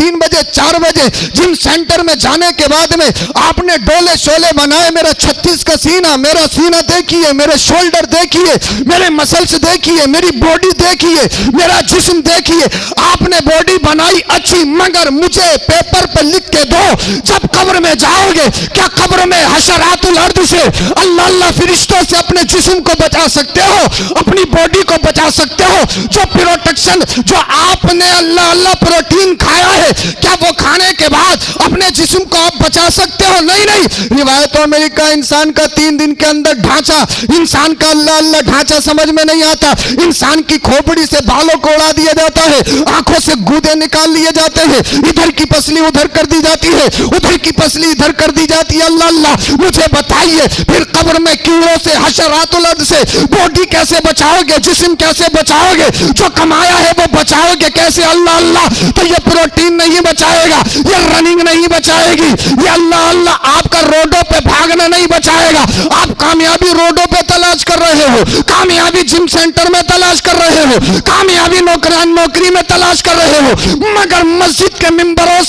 3 बजे 4 बजे gym centre में जाने के बाद में आपने डोले शोले बनाए, मेरा 36 का सीना, मेरा सीना देखिए, मेरे शोल्डर देखिए, मेरे मसल्स देखिए, मेरी बॉडी देखिए, मेरा जिस्म देखिए। आपने बॉडी बनाई अच्छी, मगर मुझे पेपर पे लिख के दो, जब कब्र में जाओगे, क्या कब्र में हशरातुल अर्द से, अल्लाह अल्लाह फरिश्तों से अपने जिस्म को बचा सकते हो, अपनी बॉडी को बचा सकते हो? जो प्रोटेक्शन, जो आपने अल्लाह अल्लाह प्रोटीन खाया है, क्या वो खाने के बाद अपने जिस्म को आप बचा सकते हो? नहीं नहीं। रिवायतों में लिखा इंसान का 3 दिन के अंदर ढांचा, इंसान का अल्लाह अल्लाह ढांचा समझ में नहीं आता। इंसान की खोपड़ी से बालों को उड़ा दिया जाता है, आंखों से गूदे निकाल लिए जाते हैं, इधर की पसली उधर कर दी जाती है, उधर की पसली इधर कर दी जाती है। अल्लाह अल्लाह मुझे बताइए, फिर कब्र में कीड़ों से, हशरातुल अर्द से बॉडी कैसे बचाओगे, जिस्म कैसे बचाओगे? जो कमाया है वो बचाओगे कैसे? अल्लाह अल्लाह। तो ये प्रोटीन नहीं बचाएगा, ये रनिंग नहीं बचाएगी, ये अल्लाह अल्लाह आपका रोडों पे भागना नहीं बचाएगा। आप कामयाबी रोडों पे तलाश कर रहे हो, कामयाबी जिम सेंटर में तलाश कर रहे हो, कामयाबी नौकरी में तलाश कर रहे हो, मगर मस्जिद के मिंबरों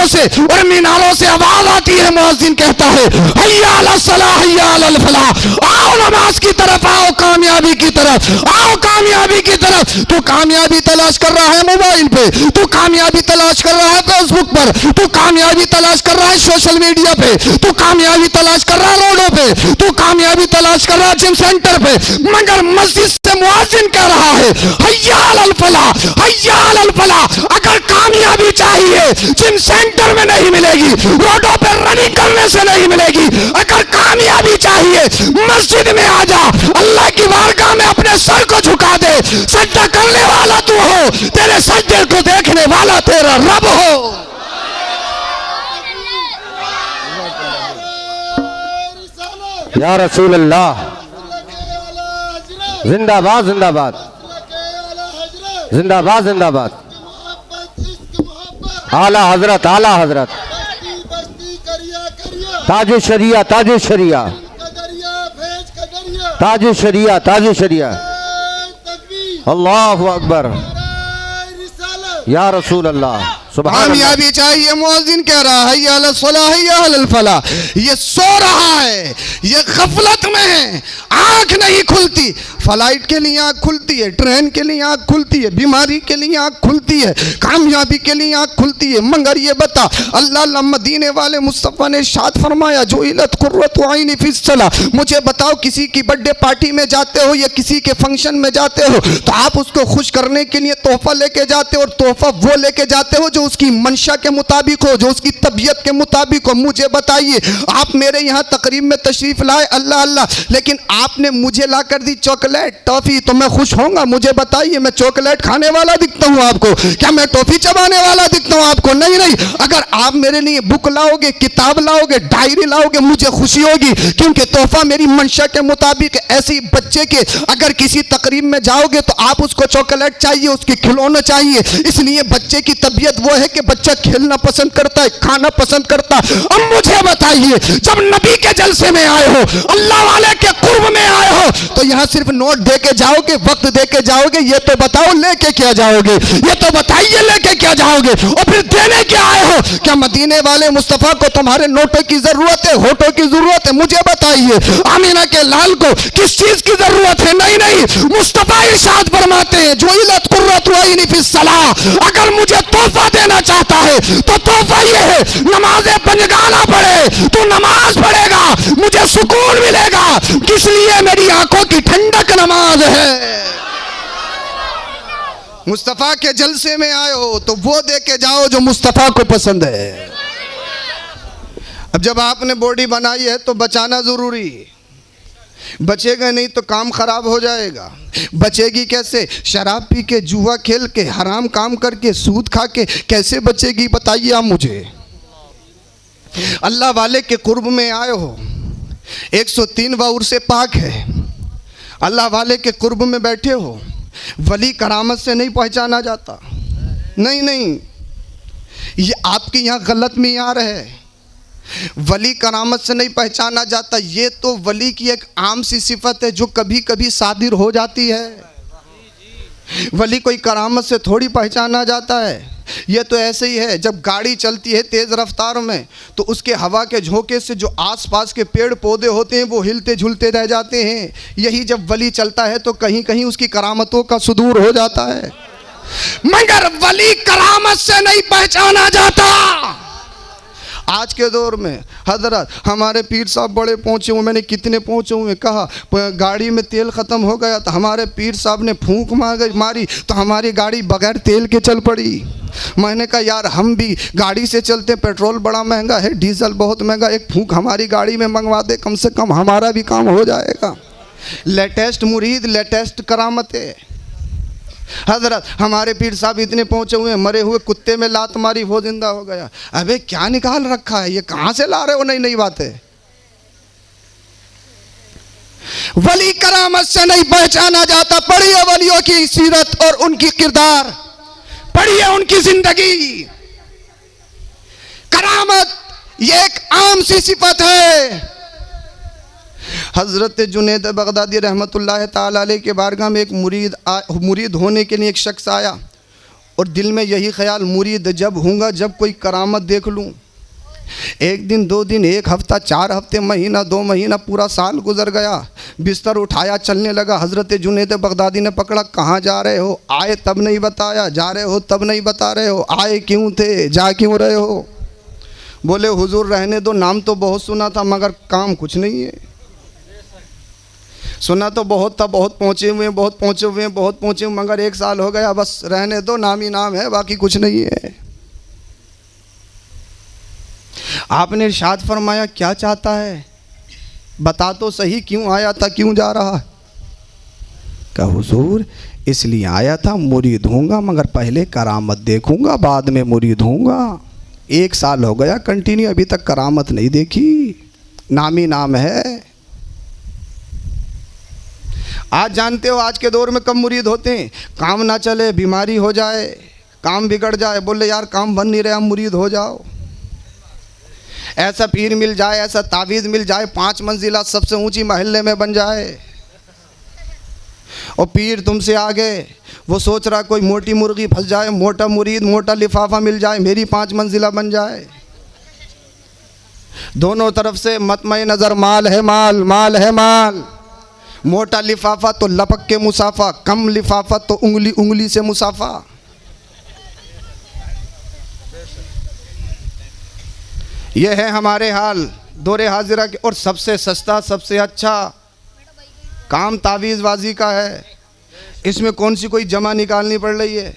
से और मीनारों से आवाज आती है, मुअज्जिन कहता है हय्या अलस सलाह हय्या अलल फलाह, आओ नमाज की तरफ, आओ कामयाबी की तरफ, आओ कामयाबी की तरफ। तू कामयाबी तलाश कर रहा है मोबाइल पे, तू कामयाबी तलाश कर रहा है फेसबुक पर, तू कामयाबी तलाश कर रहा है सोशल मीडिया पे, तू कामयाबी तलाश कर रहा है रोडों पे, तू कामयाबी तलाश कर रहा है जिम सेंटर पे, मगर मस्जिद से मुअज्जिन कह रहा है हय्या अलल फलाह हय्या अलल फलाह। अगर कामयाबी चाहिए जिम सेंटर में नहीं मिलेगी, रोडों पे रनिंग करने से नहीं मिलेगी। अगर कामयाबी चाहिए मस्जिद में आ जा, अल्लाह की बारगाह में अपने सर को झुका दे, सजदा करने वाला तू हो, तेरे सजदे को देखने वाला तेरा रब हो। या रसूल अल्लाह, जिंदाबाद जिंदाबाद जिंदाबाद जिंदाबाद। आला हजरत, आला हजरत, ताजु शरिया, ताजु शरिया, ताजु शरिया, ताजु शरिया। अल्लाहु अकबर, या रसूल अल्लाह। कामयाबी चाहिए, मुअज्जिन कह रहा है हय्या अलस सलाह हय्या अलल फलाह। ये सो रहा है, ये गफलत में है, आंख नहीं खुलती। फ्लाइट के लिए आंख खुलती है, ट्रेन के लिए आंख खुलती है, बीमारी के लिए आंख खुलती है, कामयाबी के लिए आंख खुलती है। मगर ये बता, अल्लाह अल्लाह मदीने वाले मुस्तफ़ा ने इरशाद फरमाया जो इलत कुर्रतु ऐनी फिस सलाह। मुझे बताओ, किसी की बर्थडे पार्टी में जाते हो या किसी के फंक्शन में जाते हो तो आप उसको खुश करने के लिए तोहफा लेके जाते हो, और तोहफा वो लेके जाते हो जो उसकी मंशा के मुताबिक हो, जो उसकी तबीयत के मुताबिक हो। मुझे बताइए, आप मेरे यहाँ तकरीब में तशरीफ लाए, अल्लाह अल्लाह, लेकिन आपने मुझे ला कर दी चॉकलेट, टॉफी, तो मैं खुश होऊंगा? मुझे बताइए, मैं चॉकलेट खाने वाला दिखता हूँ आपको? क्या मैं टॉफी चबाने वाला दिखता हूँ आपको? नहीं नहीं। अगर आप मेरे लिए बुक लाओगे, किताब लाओगे, डायरी लाओगे, मुझे खुशी होगी, क्योंकि तोहफा मेरी मंशा के मुताबिक। ऐसे ही बच्चे के अगर किसी तकरीब में जाओगे तो आप उसको चॉकलेट चाहिए, उसके खिलौने चाहिए, इसलिए बच्चे की तबीयत वो है कि बच्चा खेलना पसंद करता है, खाना पसंद करता है। अब मुझे बताइए, जब नबी के जलसे में आए हो, अल्लाह वाले के कुर्ब में आए हो, तो यहाँ सिर्फ नोट दे के जाओगे, वक्त दे के जाओगे? ये तो बताओ लेके क्या जाओगे, ये तो बताइए लेके क्या जाओगे, और फिर देने क्या आए हो? क्या मदीने वाले मुस्तफा को तुम्हारे नोटों की जरूरत है, होठों की जरूरत है? मुझे बताइए, आमीना के लाल को किस चीज की जरूरत है? नहीं नहीं। मुस्तफा इरशाद फरमाते हैं जो इलत कुर्रतु ऐनी फिस सलाह, अगर मुझे तोहफा देना चाहता है तो तोहफा ये है, नमाज़े पंजगाना पढ़े, तू नमाज पढ़ेगा, मुझे सुकून मिलेगा, किस लिए? मेरी आंखों की ठंडक नमाज है। मुस्तफा के जलसे में आए हो तो वो दे के जाओ जो मुस्तफा को पसंद है। अब जब आपने बॉडी बनाई है तो बचाना जरूरी है, बचेगा नहीं तो काम खराब हो जाएगा। बचेगी कैसे? शराब पी के, जुआ खेल के, हराम काम करके, सूद खा के कैसे बचेगी? बताइए आप मुझे। अल्लाह वाले के कुर्ब में आए हो, 103 वाउर से पाक है, अल्लाह वाले के कुर्ब में बैठे हो, वली करामत से नहीं पहचाना जाता। नहीं नहीं, ये आपके यहाँ गलत मियार है। वली करामत से नहीं पहचाना जाता, ये तो वली की एक आम सी सिफत है जो कभी कभी सादिर हो जाती है। वली कोई करामत से थोड़ी पहचाना जाता है। ये तो ऐसे ही है, जब गाड़ी चलती है तेज़ रफ्तार में तो उसके हवा के झोंके से जो आसपास के पेड़ पौधे होते हैं वो हिलते झुलते रह जाते हैं। यही जब वली चलता है तो कहीं कहीं उसकी करामतों का सुदूर हो जाता है, मगर वली करामत से नहीं पहचाना जाता। आज के दौर में हजरत हमारे पीर साहब बड़े पहुँचे हुए, मैंने कितने पहुँचे हुए कहा, गाड़ी में तेल ख़त्म हो गया तो हमारे पीर साहब ने फूंक मारी तो हमारी गाड़ी बगैर तेल के चल पड़ी। मैंने कहा यार हम भी गाड़ी से चलते, पेट्रोल बड़ा महंगा है, डीजल बहुत महंगा, एक फूंक हमारी गाड़ी में मंगवा दे, कम से कम हमारा भी काम हो जाएगा। लेटेस्ट मुरीद, लेटेस्ट करामतें। हजरत हमारे पीर साहब इतने पहुंचे हुए, मरे हुए कुत्ते में लात मारी वो जिंदा हो गया। अबे क्या निकाल रखा है, ये कहां से ला रहे हो नई नई बातें। वली करामत से नहीं पहचाना जाता। पढ़िए वलियों की सीरत और उनकी किरदार, पढ़िए उनकी जिंदगी। करामत ये एक आम सी सिफत है। हज़रत जुनैद बगदादी रहमतुल्लाह ताला अलैह के बारगाह में एक मुरीद होने के लिए एक शख्स आया और दिल में यही ख्याल, मुरीद जब होऊंगा जब कोई करामत देख लूँ। एक दिन, 2 दिन, 1 हफ्ता, 4 हफ्ते, महीना, 2 महीना, पूरा साल गुजर गया। बिस्तर उठाया, चलने लगा। हज़रत जुनैद बगदादी ने पकड़ा, कहाँ जा रहे हो? आए तब नहीं बताया, जा रहे हो तब नहीं बता रहे हो, आए क्यों थे, जा क्यों रहे हो? बोले हुजूर रहने दो, नाम तो बहुत सुना था मगर काम कुछ नहीं है। सुना तो बहुत था, बहुत पहुँचे हुए हैं, बहुत पहुँचे हुए हैं, बहुत पहुँचे हुए, मगर 1 साल हो गया, बस रहने दो, नाम ही नाम है, बाकी कुछ नहीं है। आपने इरशाद फरमाया, क्या चाहता है बता तो सही, क्यों आया था, क्यों जा रहा है? कहा हुजूर इसलिए आया था, मुरीद होऊंगा मगर पहले करामत देखूंगा, बाद में मुरीद होऊंगा। 1 साल हो गया कंटिन्यू, अभी तक करामत नहीं देखी, नाम ही नाम है। आज जानते हो आज के दौर में कब मुरीद होते हैं? काम ना चले, बीमारी हो जाए, काम बिगड़ जाए, बोले यार काम बन नहीं रहा, मुरीद हो जाओ। ऐसा पीर मिल जाए, ऐसा तावीज़ मिल जाए, 5 मंजिला सबसे ऊंची महल्ले में बन जाए, और पीर तुमसे आगे वो सोच रहा कोई मोटी मुर्गी फंस जाए, मोटा मुरीद, मोटा लिफाफा मिल जाए, मेरी 5 मंजिला बन जाए। दोनों तरफ से मतमय नज़र माल है, माल, माल है माल। मोटा लिफाफा तो लपक के मुसाफा, कम लिफाफा तो उंगली उंगली से मुसाफा। यह है हमारे हाल दौरे हाजिरा के। और सबसे सस्ता, सबसे अच्छा काम तावीज़बाजी का है। इसमें कौन सी कोई जमा निकालनी पड़ रही है?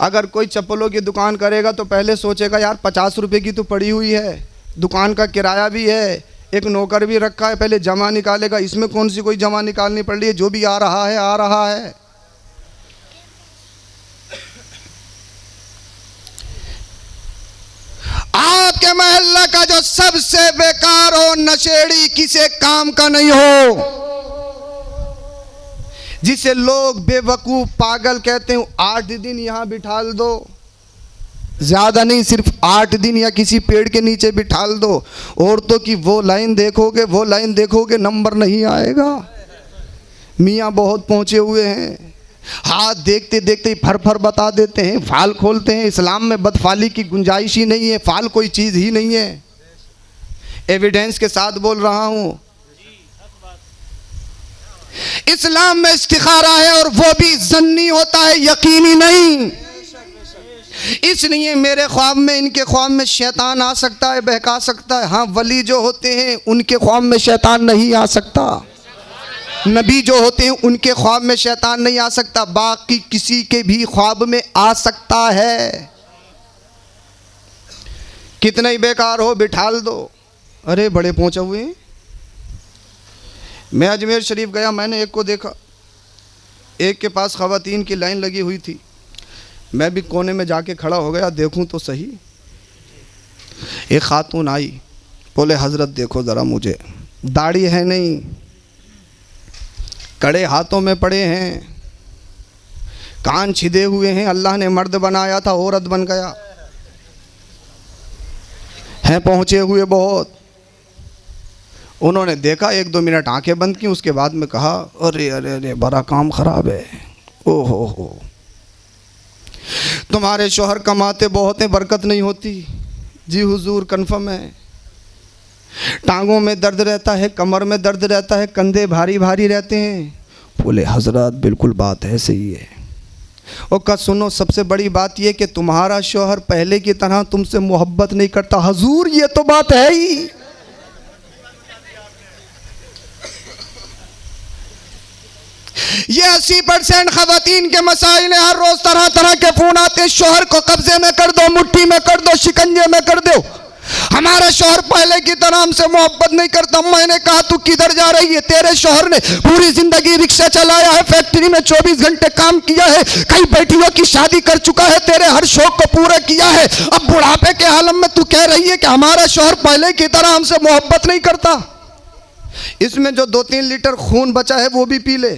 अगर कोई चप्पलों की दुकान करेगा तो पहले सोचेगा यार 50 रुपये की तो पड़ी हुई है, दुकान का किराया भी है, एक नौकर भी रखा है, पहले जमा निकालेगा। इसमें कौन सी कोई जमा निकालनी पड़ रही है? जो भी आ रहा है आ रहा है। आपके महल्ला का जो सबसे बेकार हो, नशेड़ी, किसी काम का नहीं हो, जिसे लोग बेवकूफ पागल कहते हैं, 8 दिन यहां बिठाल दो, ज़्यादा नहीं, सिर्फ 8 दिन या किसी पेड़ के नीचे बिठाल दो। औरतों की वो लाइन देखोगे, वो लाइन देखोगे, नंबर नहीं आएगा। मियाँ बहुत पहुँचे हुए हैं, हाथ देखते देखते ही फर फर बता देते हैं, फाल खोलते हैं। इस्लाम में बदफाली की गुंजाइश ही नहीं है, फाल कोई चीज़ ही नहीं है। एविडेंस के साथ बोल रहा हूँ, इस्लाम में इस्तिखारा है और वो भी ज़न्नी होता है, यकीनी नहीं। इसलिए मेरे ख्वाब में, इनके ख्वाब में शैतान आ सकता है, बहका सकता है। हाँ, वली जो होते हैं उनके ख्वाब में शैतान नहीं आ सकता। नबी जो होते हैं उनके ख्वाब में शैतान नहीं आ सकता, बाकी किसी के भी ख्वाब में आ सकता है। कितने ही बेकार हो, बिठाल दो। अरे बड़े पहुंचे हुए हैं। मैं अजमेर शरीफ गया, मैंने एक को देखा, एक के पास ख़वातीन की लाइन लगी हुई थी। मैं भी कोने में जाके खड़ा हो गया, देखूं तो सही। एक खातून आई, बोले हज़रत देखो ज़रा मुझे, दाढ़ी है नहीं, कड़े हाथों में पड़े हैं, कान छिदे हुए हैं, अल्लाह ने मर्द बनाया था औरत बन गया हैं, पहुँचे हुए बहुत। उन्होंने देखा, 1-2 मिनट आंखें बंद की, उसके बाद में कहा अरे अरे अरे बड़ा काम ख़राब है, ओ हो। तुम्हारे शौहर कमाते बहुत हैं, बरकत नहीं होती। जी हुजूर कन्फर्म है। टांगों में दर्द रहता है, कमर में दर्द रहता है, कंधे भारी भारी रहते हैं। बोले हजरत बिल्कुल बात है, सही है। और कहा सुनो, सबसे बड़ी बात यह कि तुम्हारा शौहर पहले की तरह तुमसे मोहब्बत नहीं करता। हुजूर ये तो बात है ही। ये 80% खवातीन के मसाइल हैं। हर रोज तरह तरह के फोन आते हैं, शौहर को कब्जे में कर दो, मुट्ठी में कर दो, शिकंजे में कर दो। हमारा शौहर पहले की तरह हमसे मोहब्बत नहीं करता। मैंने कहा तू किधर जा रही है? तेरे शौहर ने पूरी जिंदगी रिक्शा चलाया है, फैक्ट्री में 24 घंटे काम किया है, कई बेटियों की शादी कर चुका है, तेरे हर शौक को पूरा किया है। अब बुढ़ापे के आलम में तू कह रही है कि हमारा शौहर पहले की तरह हमसे मोहब्बत नहीं करता। इसमें जो 2-3 लीटर खून बचा है वो भी पी ले,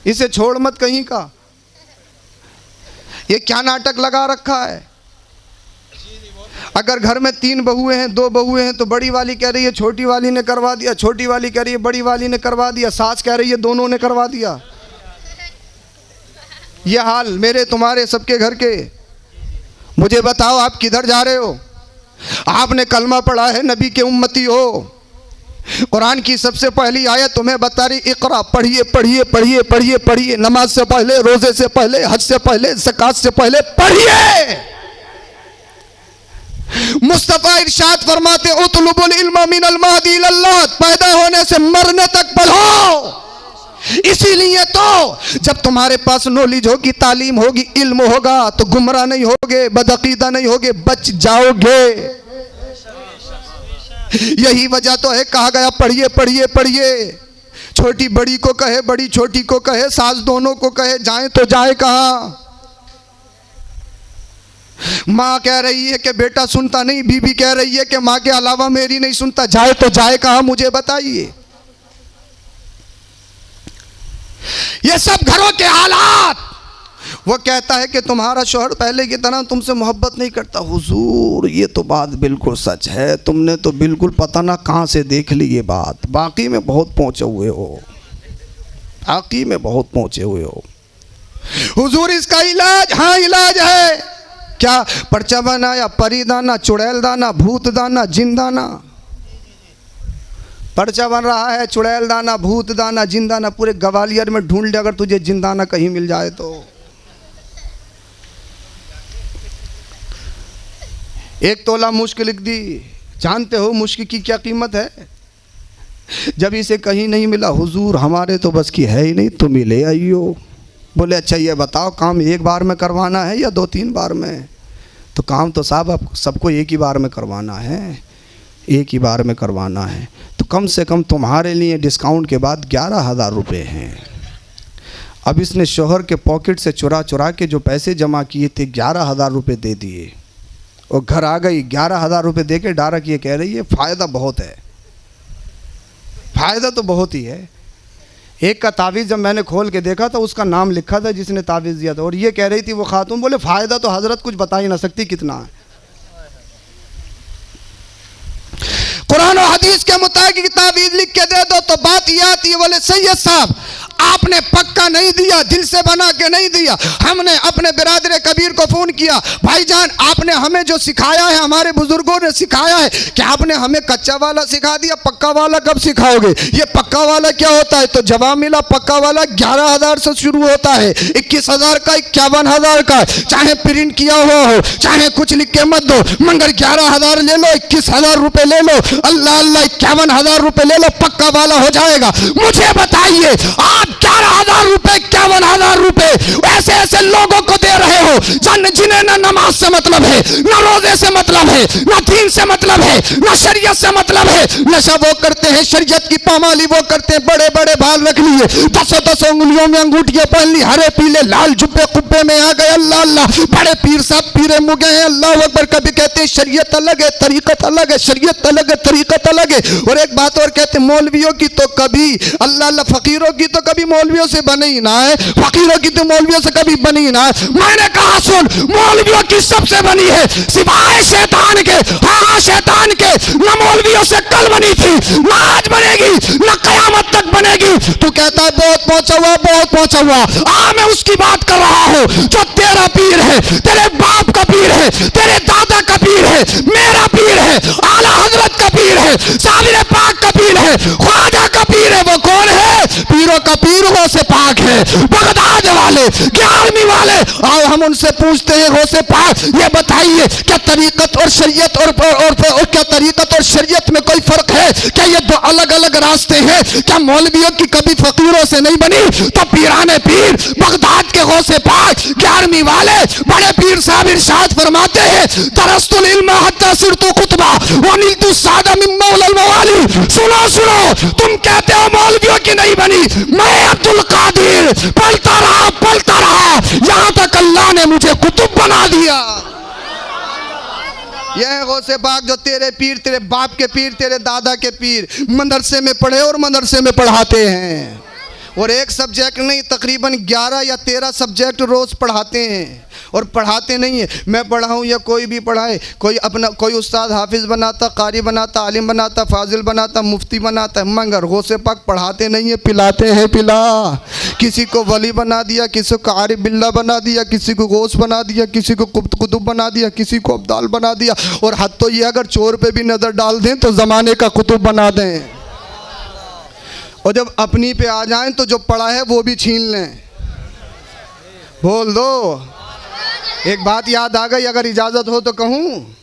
इसे छोड़ मत कहीं का। ये क्या नाटक लगा रखा है? अगर घर में 3 बहुएं हैं, 2 बहुएं हैं, तो बड़ी वाली कह रही है छोटी वाली ने करवा दिया, छोटी वाली कह रही है बड़ी वाली ने करवा दिया, सास कह रही है दोनों ने करवा दिया। ये हाल मेरे तुम्हारे सबके घर के। मुझे बताओ आप किधर जा रहे हो? आपने कलमा पढ़ा है, नबी के उम्मती हो। कुरान की सबसे पहली आयत तुम्हें बता रही, इकरा, पढ़िए पढ़िए पढ़िए पढ़िए पढ़िए, नमाज से पहले, रोजे से पहले, हज से पहले, ज़कात से पहले पढ़िए। मुस्तफा इरशाद फरमाते उतलुबुल इल्म मिनल महदी इलल लाद, पैदा होने से मरने तक पढ़ो। इसीलिए तो जब तुम्हारे पास नॉलेज होगी, तालीम होगी, इल्म होगा, तो गुमराह नहीं होगे, बदअकीदा नहीं होगे, बच जाओगे। यही वजह तो है कहा गया पढ़िए पढ़िए पढ़िए। छोटी बड़ी को कहे, बड़ी छोटी को कहे, सास दोनों को कहे, जाए तो जाए कहाँ? माँ कह रही है कि बेटा सुनता नहीं, बीबी कह रही है कि माँ के अलावा मेरी नहीं सुनता, जाए तो जाए कहाँ? मुझे बताइए। ये सब घरों के हालात। वो कहता है कि तुम्हारा शौहर पहले की तरह तुमसे मोहब्बत नहीं करता। हुजूर ये तो बात बिल्कुल सच है, तुमने तो बिल्कुल पता ना कहाँ से देख ली ये बात। बाकी में बहुत पहुँचे हुए हो, बाकी में बहुत पहुँचे हुए हो। हुजूर इसका इलाज? हाँ इलाज है। क्या? पर्चा बनाया, परिदाना, चुड़ैल दाना, भूत दाना, जिन दाना। पर्चा बन रहा है, चुड़ैल दाना, भूत दाना, जिन दाना। पूरे ग्वालियर में ढूंढ ले अगर तुझे जिन दाना कहीं मिल जाए तो। 1 तोला मुश्क लिख दी। जानते हो मुश्क की क्या कीमत है? जब इसे कहीं नहीं मिला, हुजूर हमारे तो बस की है ही नहीं, तुम ही ले आइयो। बोले अच्छा ये बताओ काम एक बार में करवाना है या 2-3 बार में? तो काम तो साहब अब सबको एक ही बार में करवाना है, एक ही बार में करवाना है। तो कम से कम तुम्हारे लिए डिस्काउंट के बाद 11,000 रुपये हैं। अब इसने शौहर के पॉकेट से चुरा चुरा के जो पैसे जमा किए थे 11,000 रुपये दे दिए और घर आ गई। 11,000 रुपये दे के डायरेक्ट ये कह रही है फ़ायदा बहुत है। फ़ायदा तो बहुत ही है। एक का तावीज़ जब मैंने खोल के देखा तो उसका नाम लिखा था जिसने तावीज़ दिया था, और ये कह रही थी वो खातून, बोले फ़ायदा तो हज़रत कुछ बता ही ना सकती कितना है। कुरान और हदीस के मुताबिक तावीज़ लिख के दे दो तो बात ये आती है, बोले सैयद साहब आपने पक्का नहीं दिया, दिल से बना के नहीं दिया। हमने अपने बिरादर कबीर को फ़ोन किया, भाईजान आपने हमें जो सिखाया है, हमारे बुजुर्गों ने सिखाया है कि आपने हमें कच्चा वाला सिखा दिया, पक्का वाला कब सिखाओगे? ये पक्का वाला क्या होता है? तो जवाब मिला पक्का वाला 11,000 से शुरू होता है, 21,000 का, 51,000 का, चाहे प्रिंट किया हुआ हो, चाहे कुछ लिख के मत दो, मगर 11,000 ले लो, 21,000 रुपये ले लो, अल्लाह अल्लाह 51,000 रुपये ले लो, पक्का वाला हो जाएगा। मुझे बताइए आप 11,000 रुपये, 51,000 रुपये ऐसे ऐसे लोगों को दे रहे हो जिन्हें ना नमाज से मतलब है, ना रोजे से मतलब है, ना दीन से मतलब है, ना शरीयत से मतलब है। नशा वो करते हैं, शरीयत की पामाली वो करते हैं, बड़े बड़े बाल रख लिए, 10 उंगलियों में अंगूठियां पहन ली, हरे पीले लाल जुब्बे कुब्बे में आ गए। अल्लाह अल्लाह, बड़े पीर साहब पीरे मुगे हैं, अल्लाह अकबर। कभी कहते हैं शरीयत अलग है, तरीकत अलग है, शरीयत अलग है, तरीक़त अलग है। और एक बात और कहते, मौलवियों की तो कभी अल्लाह अल्लाह, फकीरों की तो कभी मौलवियों से बने ही ना है, फकीरों की तो मौलवियों से कभी बनी ही ना है। मैंने कहा सुन, मौलवियों की सबसे बनी है सिवाय शैतान के। हाँ शैतान के, न मौलवियों से कल बनी थी, न आज बनेगी, न कयामत तक बनेगी। तू कहता है बहुत पहुंचा हुआ, बहुत पहुंचा हुआ। मैं उसकी बात कर रहा हूं जो तेरा पीर है, तेरे बाप का पीर है, तेरे दादा का पीर है, मेरा पीर है, आला हजरत का पीर है, साबिर पाक का पीर है, ख्वाजा का पीर है। वो कौन है? पीरों का पीर गौसे पाक है, बगदाद वाले, 11वीं वाले। आओ हम उनसे पूछते हैं, गौसे पाक ये बताइए क्या तरीकत और शरीयत और क्या तरीकत और शरीयत में कोई फर्क है? क्या ये दो अलग अलग रास्ते हैं? क्या मौलवियों की कभी फकीरों से नहीं बनी? तो पीराने पीर बगदाद के गौसे पाक 11वीं वाले बड़े पीर साहब इरशाद फरमाते हैं, तरस्तुल इल्म हत्ता सिरतु कुतबा व निलतु सादा मिन मौलल मवाली। सुनो सुनो, तुम कहते हो मौलवियों की नहीं बनी, मैं अब्दुल कादिर पढ़ता रहा यहां तक अल्लाह ने मुझे कुतुब बना दिया। यह है गौसे पाक जो तेरे पीर, तेरे बाप के पीर, तेरे दादा के पीर मदरसे में पढ़े और मदरसे में पढ़ाते हैं। और एक सब्जेक्ट नहीं, तकरीबन 11 या 13 सब्जेक्ट रोज़ पढ़ाते हैं। और पढ़ाते नहीं है मैं पढ़ाऊँ या कोई भी पढ़ाए, कोई उस्ताद हाफिज़ बनाता, कारी बनाता, आलिम बनाता, फाजिल बनाता, मुफ्ती बनाता है, मगर गौसे पाक पढ़ाते नहीं है, पिलाते हैं। पिला किसी को वली बना दिया, किसी को आरिफ बिल्ला बना दिया, किसी को गौस बना दिया, किसी को कुतुब बना दिया, किसी को अब्दाल बना दिया। और हद तो ये अगर चोर पे भी नज़र डाल दें तो ज़माने का कुतुब बना दें। और जब अपनी पे आ जाएं तो जो पढ़ा है वो भी छीन लें। बोल दो। एक बात याद आ गई, अगर इजाज़त हो तो कहूँ,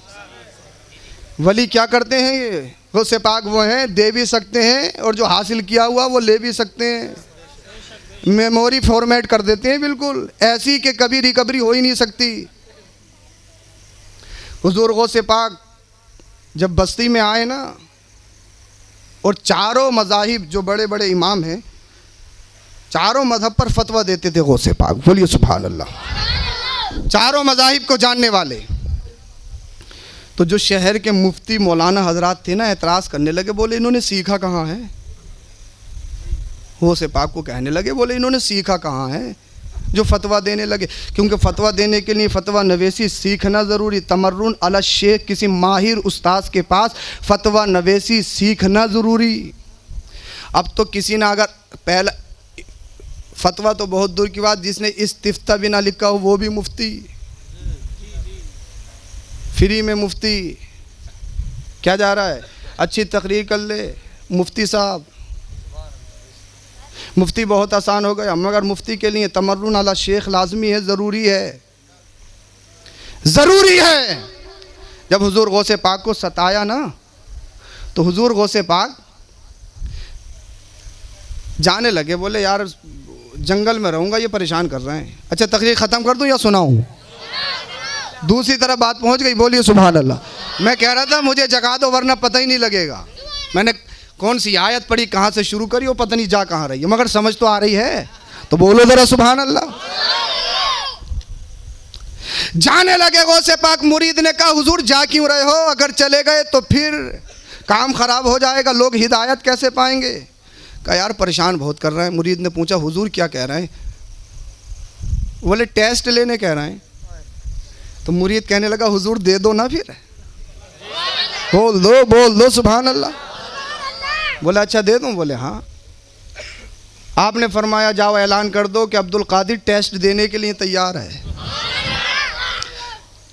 वली क्या करते हैं? ये गौसे पाक वो हैं, दे भी सकते हैं और जो हासिल किया हुआ वो ले भी सकते हैं। मेमोरी फॉर्मेट कर देते हैं बिल्कुल ऐसी कि कभी रिकवरी हो ही नहीं सकती। हुजूर गौसे पाक जब बस्ती में आए ना, और चारों मज़ाहिब जो बड़े बड़े इमाम हैं, चारों मज़हब पर फतवा देते थे गौसे पाक। बोलिए सुभान अल्लाह। चारों मज़ाहिब को जानने वाले। तो जो शहर के मुफ्ती मौलाना हजरात थे ना, एतराज़ करने लगे, बोले इन्होंने सीखा कहाँ है? गौसे पाक को कहने लगे, बोले इन्होंने सीखा कहाँ है जो फतवा देने लगे? क्योंकि फतवा देने के लिए फतवा नवेसी सीखना ज़रूरी, तमर्रुन अला शेख, किसी माहिर उस्ताद के पास फतवा नवेसी सीखना ज़रूरी। अब तो किसी ने अगर पहला फतवा तो बहुत दूर की बात, जिसने इस्तिफ्ता भी ना लिखा हो वो भी मुफ्ती, फ्री में मुफ्ती। क्या जा रहा है? अच्छी तकरीर कर ले मुफ्ती साहब। मुफ्ती बहुत आसान हो गया, मगर मुफ्ती के लिए तमर्रुन अला शेख लाजमी है, ज़रूरी है, ज़रूरी है। जब हुजूर गौसे पाक को सताया ना, तो हुजूर गौसे पाक जाने लगे, बोले यार जंगल में रहूँगा, ये परेशान कर रहे हैं। अच्छा तकरीर ख़त्म कर दूँ या सुनाऊँ? दूसरी तरफ बात पहुँच गई। बोलिए सुभान अल्लाह। मैं कह रहा था मुझे जगा दो वरना पता ही नहीं लगेगा। मैंने कौन सी आयत पढ़ी, कहाँ से शुरू करी, वो पता नहीं जा कहाँ रही है, मगर समझ तो आ रही है। तो बोलो ज़रा सुभान अल्लाह। जाने लगे गौसे पाक। मुरीद ने कहा हुजूर जा क्यों रहे हो? अगर चले गए तो फिर काम ख़राब हो जाएगा, लोग हिदायत कैसे पाएंगे? कहा यार परेशान बहुत कर रहे हैं। मुरीद ने पूछा हुजूर क्या कह रहे हैं? बोले टेस्ट लेने कह रहे हैं। तो मुरीद कहने लगा हुजूर दे दो ना फिर। बोल दो सुभान अल्लाह। बोला अच्छा दे दूं? बोले हाँ। आपने फरमाया जाओ ऐलान कर दो कि अब्दुल कादिर टेस्ट देने के लिए तैयार है।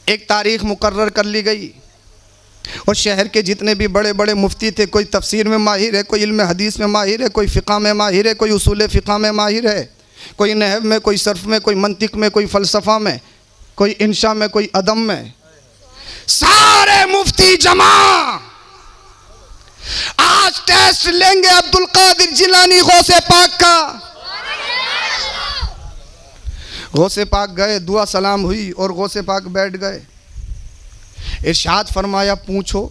एक तारीख मुकर्रर कर ली गई और शहर के जितने भी बड़े बड़े मुफ्ती थे, कोई तफसीर में माहिर है, कोई इल्म हदीस में माहिर है, कोई फ़िक़ा में माहिर है, कोई उसूल फ़िक़ा में माहिर है, कोई नहव में, कोई सर्फ में, कोई मंतिक में, कोई फ़लसफ़ा में, कोई इंशा में, कोई अदम में, सारे मुफ्ती जमा। आज टेस्ट लेंगे अब्दुल कादिर जिलानी गौसे पाक का। गौसे पाक गए, दुआ सलाम हुई और गौसे पाक बैठ गए। इरशाद फरमाया पूछो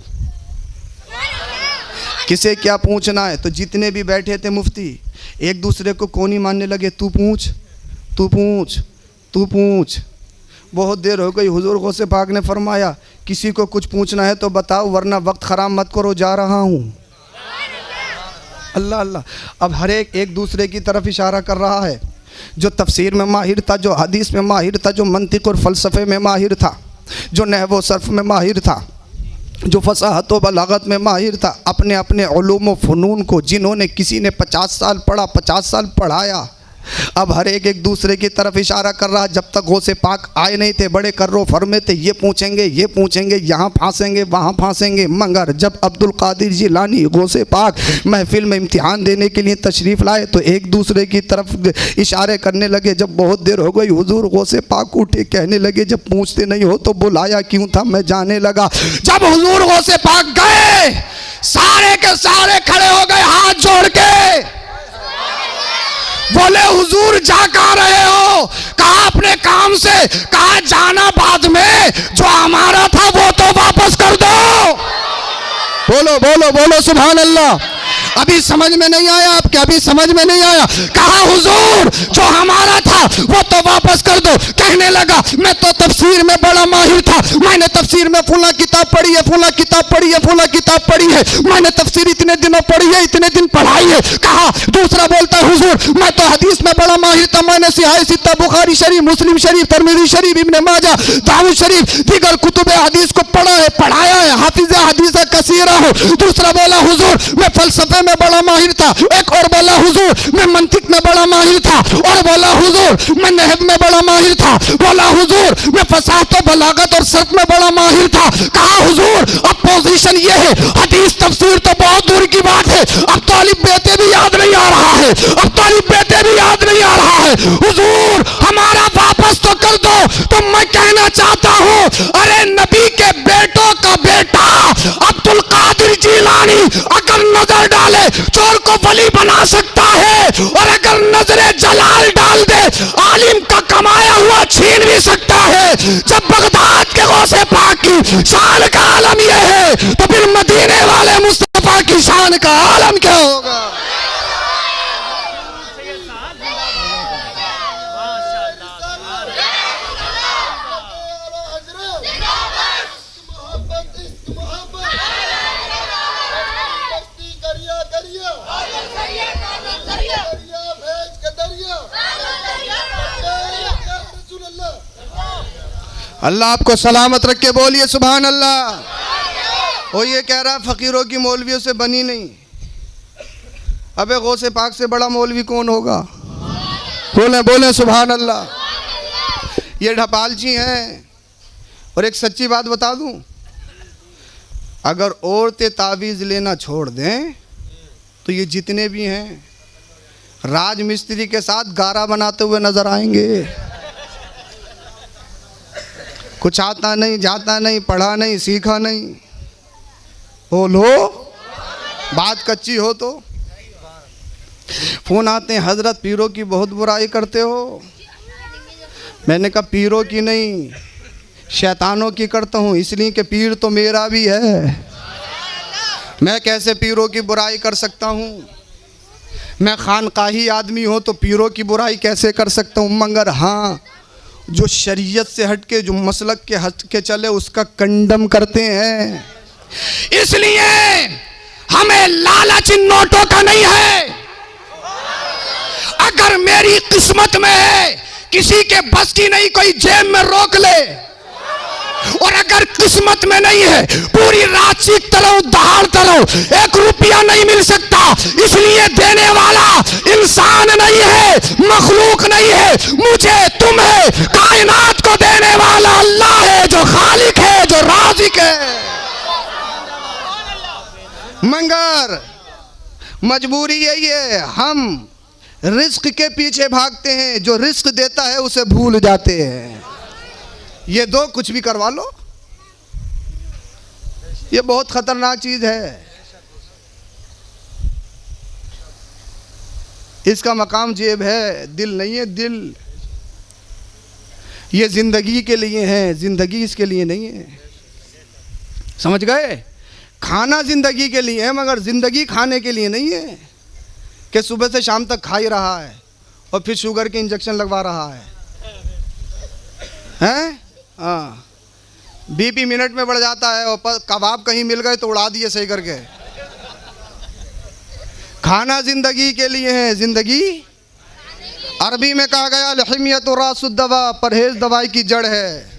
किसे क्या पूछना है। तो जितने भी बैठे थे मुफ्ती एक दूसरे को कोनी मानने लगे, तू पूछ तू पूछ तू पूछ। बहुत देर हो गई। हुजूर गौसे पाक ने फरमाया किसी को कुछ पूछना है तो बताओ, वरना वक्त ख़राब मत करो, जा रहा हूँ। अल्लाह अल्लाह। अब हर एक दूसरे की तरफ इशारा कर रहा है। जो तफसीर में माहिर था, जो हदीस में माहिर था, जो मंतिक और फ़लसफ़े में माहिर था, जो नहव व सर्फ़ में माहिर था, जो फसाहत व बलागत में माहिर था, अपने अपने उलूम व फ़नून को जिन्होंने किसी ने 50 साल पढ़ा, 50 साल पढ़ाया, अब हर एक दूसरे की तरफ इशारा कर रहा। जब तक गौसे पाक आए नहीं थे, बड़े कर्रो फरमे थे, ये पूछेंगे, यहाँ फांसेंगे, वहाँ फांसेंगे। मगर जब अब्दुल कादिर जिलानी गौसे पाक महफिल में इम्तिहान देने के लिए तशरीफ़ लाए तो एक दूसरे की तरफ इशारे करने लगे। जब बहुत देर हो गई, हुजूर गौसे पाक उठे, कहने लगे जब पूछते नहीं हो तो बुलाया क्यों था, मैं जाने लगा। जब हुजूर गौसे पाक गए, सारे के सारे खड़े हो गए हाथ जोड़ के, बोले हुजूर जा कहाँ रहे हो? कहा अपने काम से। कहा जाना बाद में, जो हमारा था वो तो वापस कर दो। बोलो बोलो बोलो सुभान अल्लाह। अभी समझ में नहीं आया आपके? अभी समझ में नहीं आया? कहा हुजूर जो हमारा था वो तो वापस कर दो। कहने लगा मैं तो तफसीर में बड़ा माहिर था, मैंने तफसीर में फुला किताब पढ़ी है, फुला किताब पढ़ी है, फुला किताब पढ़ी है, मैंने तफसीर इतने दिनों पढ़ी है, इतने दिन पढ़ाई है। कहा दूसरा बोलता हुजूर मैं तो हदीस में बड़ा माहिर था, मैंने सिहाह सित्ता, बुखारी शरीफ, मुस्लिम शरीफ, तिरमिज़ी शरीफ, इब्न माजा, दाऊद शरीफ, दीगर कुतुब हदीस को पढ़ा है, पढ़ाया है, हाफिज़ हदीस कसीरा हो। दूसरा बोला हुजूर मैं फलसफे में बड़ा माहिर था। एक और बोला हुजूर मैं मंतिक में बड़ा माहिर था। और बोला हुजूर मैं नहव में बड़ा माहिर था। बोला हुजूर मैं फसाहत और बलागत और सर्फ में बड़ा माहिर था। कहा हुजूर अब पोजीशन ये है, हदीस तफसीर तो बहुत दूर की बात है, अब तालिब बेटे भी याद नहीं आ रहा है, अब तालिब बेटे भी याद नहीं आ रहा है। हुजूर हमारा वापस तो कर दो। तो मैं कहना चाहता हूँ, अरे नबी के बेटों का बेटा अब्दुल कादिर जिलानी अगर नजर डाले चोर को वली बना सकता है, और अगर नजरे जलाल डाल दे आलिम का कमाया हुआ छीन भी सकता है। जब बगदाद के गौसे पाक की शान का आलम यह है, तो फिर मदीने वाले मुस्तफा की शान का आलम क्या होगा? अल्लाह आपको सलामत रख के बोलिए सुभान अल्लाह। वो ये कह रहा फ़कीरों की मौलवियों से बनी नहीं। अबे गौसे पाक से बड़ा मौलवी कौन होगा? बोले बोले सुभान अल्लाह। ये ढपालची हैं। और एक सच्ची बात बता दूं, अगर औरतें तावीज़ लेना छोड़ दें तो ये जितने भी हैं राज मिस्त्री के साथ गारा बनाते हुए नजर आएंगे। कुछ आता नहीं, जाता नहीं, पढ़ा नहीं, सीखा नहीं। बोलो बात कच्ची हो तो फोन आते हैं, हजरत पीरों की बहुत बुराई करते हो। मैंने कहा पीरों की नहीं, शैतानों की करता हूँ, इसलिए कि पीर तो मेरा भी है। मैं कैसे पीरों की बुराई कर सकता हूँ? मैं खानकाही आदमी हूँ तो पीरों की बुराई कैसे कर सकता हूँ? मगर हाँ, जो शरीयत से हट के, जो मसलक के हट के चले उसका कंडम करते हैं। इसलिए हमें लालच इन नोटों का नहीं है। अगर मेरी किस्मत में है, किसी के बस की नहीं, कोई जेब में रोक ले। और अगर किस्मत में नहीं है, पूरी रात चीखता रहूं, दहाड़ता रहूं, 1 रुपया नहीं मिल सकता। इसलिए देने वाला इंसान नहीं है, मखलूक नहीं है, मुझे तुम्हें कायनात को देने वाला अल्लाह है, जो खालिक है, जो राज़िक है। मगर मजबूरी यही है, हम रिस्क के पीछे भागते हैं, जो रिस्क देता है उसे भूल जाते हैं। ये दो कुछ भी करवा लो, ये बहुत खतरनाक चीज है। इसका मकाम जेब है, दिल नहीं है। दिल ये जिंदगी के लिए है, जिंदगी इसके लिए नहीं है। समझ गए? खाना जिंदगी के लिए है, मगर जिंदगी खाने के लिए नहीं है कि सुबह से शाम तक खा ही रहा है और फिर शुगर के इंजेक्शन लगवा रहा है। हैं? हाँ, बीपी मिनट में बढ़ जाता है, और कबाब कहीं मिल गए तो उड़ा दिए सही करके। खाना जिंदगी के लिए है, जिंदगी अरबी में कहा गया लहिमियत रासुद्दवा, परहेज दवाई की जड़ है।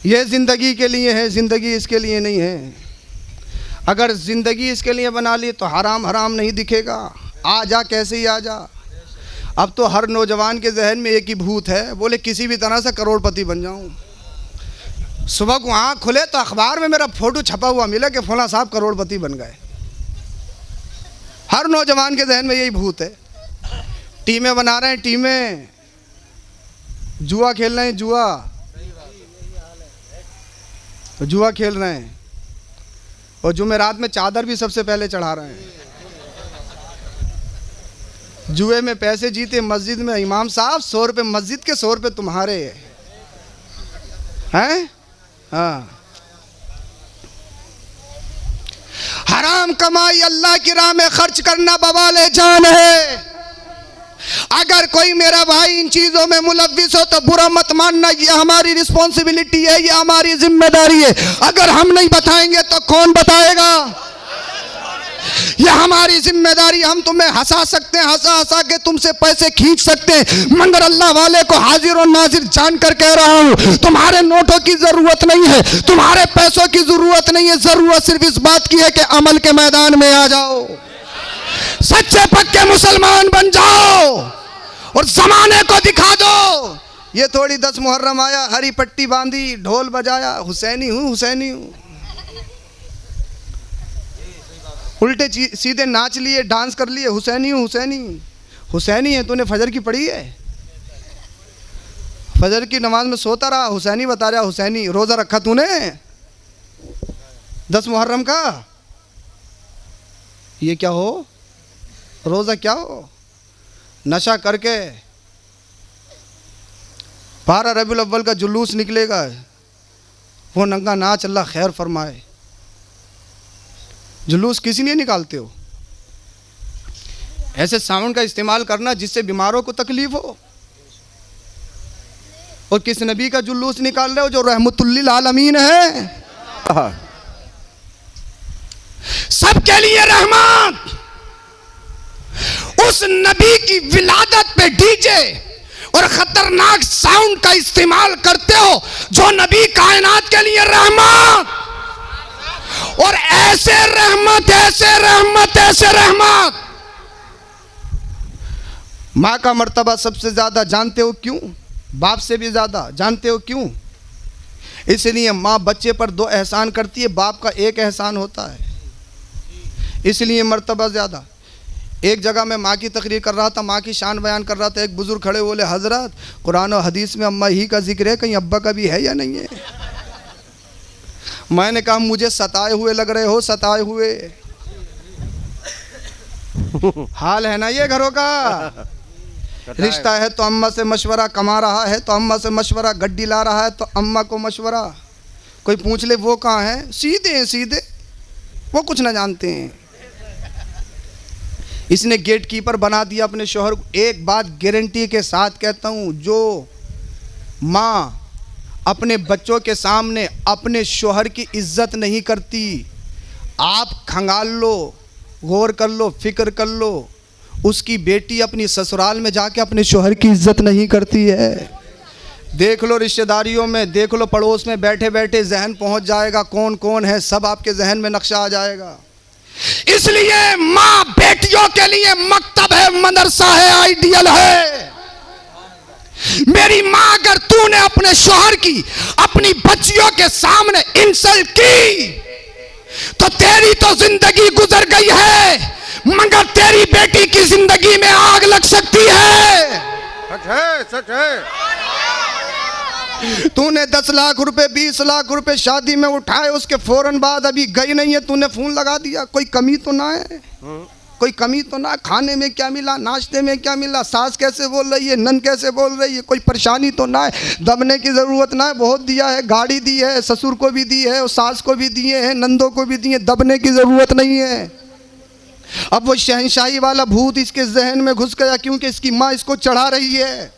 यह जिंदगी के लिए है, जिंदगी इसके लिए नहीं है। अगर जिंदगी इसके लिए बना ली तो हराम हराम नहीं दिखेगा, आ जा कैसे ही आ जा। अब तो हर नौजवान के जहन में एक ही भूत है, बोले किसी भी तरह से करोड़पति बन जाऊं। सुबह को आँख खुले तो अखबार में मेरा फोटो छपा हुआ मिला कि फला साहब करोड़पति बन गए। हर नौजवान के जहन में यही भूत है। टीमें बना रहे हैं, टीमें जुआ खेल रहे हैं, जुआ खेल रहे हैं, और जुमेरात में चादर भी सबसे पहले चढ़ा रहे हैं। जुए में पैसे जीते मस्जिद में, इमाम साहब 100 रुपये मस्जिद के, 100 रुपये तुम्हारे हैं। हाँ, हराम कमाई अल्लाह की राह में खर्च करना बवाले जान है। अगर कोई मेरा भाई इन चीजों में मुलव्विस हो तो बुरा मत मानना, ये हमारी रिस्पॉन्सिबिलिटी है, ये हमारी जिम्मेदारी है। अगर हम नहीं बताएंगे तो कौन बताएगा? ये हमारी जिम्मेदारी। हम तुम्हें हंसा सकते हैं, हंसा हंसा के तुमसे पैसे खींच सकते हैं, मगर अल्लाह वाले को हाजिर और नाजिर जानकर कह रहा हूं, तुम्हारे नोटों की जरूरत नहीं है, तुम्हारे पैसों की जरूरत नहीं है। जरूरत सिर्फ इस बात की है कि अमल के मैदान में आ जाओ, सच्चे पक्के मुसलमान बन जाओ और जमाने को दिखा दो। ये थोड़ी 10 मुहर्रम आया, हरी पट्टी बांधी, ढोल बजाया, हुसैनी हूँ हुसैनी हूँ, उल्टे सीधे नाच लिए, डांस कर लिए, हुसैनी हूँ हुसैनी। हुसैनी है, तूने फजर की पढ़ी है? फजर की नमाज में सोता रहा, हुसैनी बता रहा हुसैनी। रोज़ा रखा तूने 10 मुहर्रम का? ये क्या हो? रोज़ा क्या हो? नशा करके 12 रबीउल अव्वल का जुलूस निकलेगा, वो नंगा नाच, अल्लाह खैर फरमाए। जुलूस किसी लिए निकालते हो? ऐसे साउंड का इस्तेमाल करना जिससे बीमारों को तकलीफ हो। और किस नबी का जुलूस निकाल रहे हो जो रहमतुल्लिल आलमीन है, सबके लिए रहमत। उस नबी की विलादत पे डीजे और खतरनाक साउंड का इस्तेमाल करते हो जो नबी कायनात के लिए रहमत। और ऐसे रहमत, ऐसे रहमत, ऐसे रहमत। माँ का मर्तबा सबसे ज्यादा जानते हो क्यों? बाप से भी ज्यादा जानते हो क्यों? इसलिए माँ बच्चे पर 2 एहसान करती है, बाप का 1 एहसान होता है, इसलिए मर्तबा ज्यादा। एक जगह मैं माँ की तकरीर कर रहा था, माँ की शान बयान कर रहा था, एक बुजुर्ग खड़े बोले, हजरत कुरान और हदीस में अम्मा ही का जिक्र है, कहीं अब्बा का भी है या नहीं है? मैंने कहा मुझे सताए हुए लग रहे हो, सताए हुए। हाल है ना ये घरों का। रिश्ता है तो अम्मा से मशवरा, कमा रहा है तो अम्मा से मशवरा, गड्डी ला रहा है तो अम्मा को मशवरा। कोई पूछ ले वो कहाँ है, सीधे हैं सीधे, वो कुछ ना जानते हैं। इसने गेट कीपर बना दिया अपने शोहर को। एक बात गारंटी के साथ कहता हूँ, जो माँ अपने बच्चों के सामने अपने शोहर की इज्जत नहीं करती, आप खंगाल लो, गौर कर लो, फिक्र कर लो, उसकी बेटी अपनी ससुराल में जाके अपने शोहर की इज्जत नहीं करती है। देख लो रिश्तेदारियों में, देख लो पड़ोस में, बैठे बैठे जहन पहुंच जाएगा कौन कौन है, सब आपके जहन में नक्शा आ जाएगा। इसलिए माँ बेटियों के लिए मकतब है, मदरसा है, आइडियल है। मेरी माँ, अगर तूने अपने शोहर की अपनी बच्चियों के सामने इंसल्ट की तो तेरी तो जिंदगी गुजर गई है, मगर तेरी बेटी की जिंदगी में आग लग सकती है। सच है, सच है। तूने 10 लाख रुपए 20 लाख रुपए शादी में उठाए, उसके फौरन बाद अभी गई नहीं है, तूने फोन लगा दिया, कोई कमी तो ना है, कोई कमी तो ना, खाने में क्या मिला, नाश्ते में क्या मिला, सास कैसे बोल रही है, नन कैसे बोल रही है, कोई परेशानी तो ना है, दबने की ज़रूरत ना है, बहुत दिया है, गाड़ी दी है, ससुर को भी दी है और सास को भी दिए हैं, नंदों को भी दिए, दबने की ज़रूरत नहीं है। अब वो शहंशाही वाला भूत इसके जहन में घुस गया क्योंकि इसकी माँ इसको चढ़ा रही है।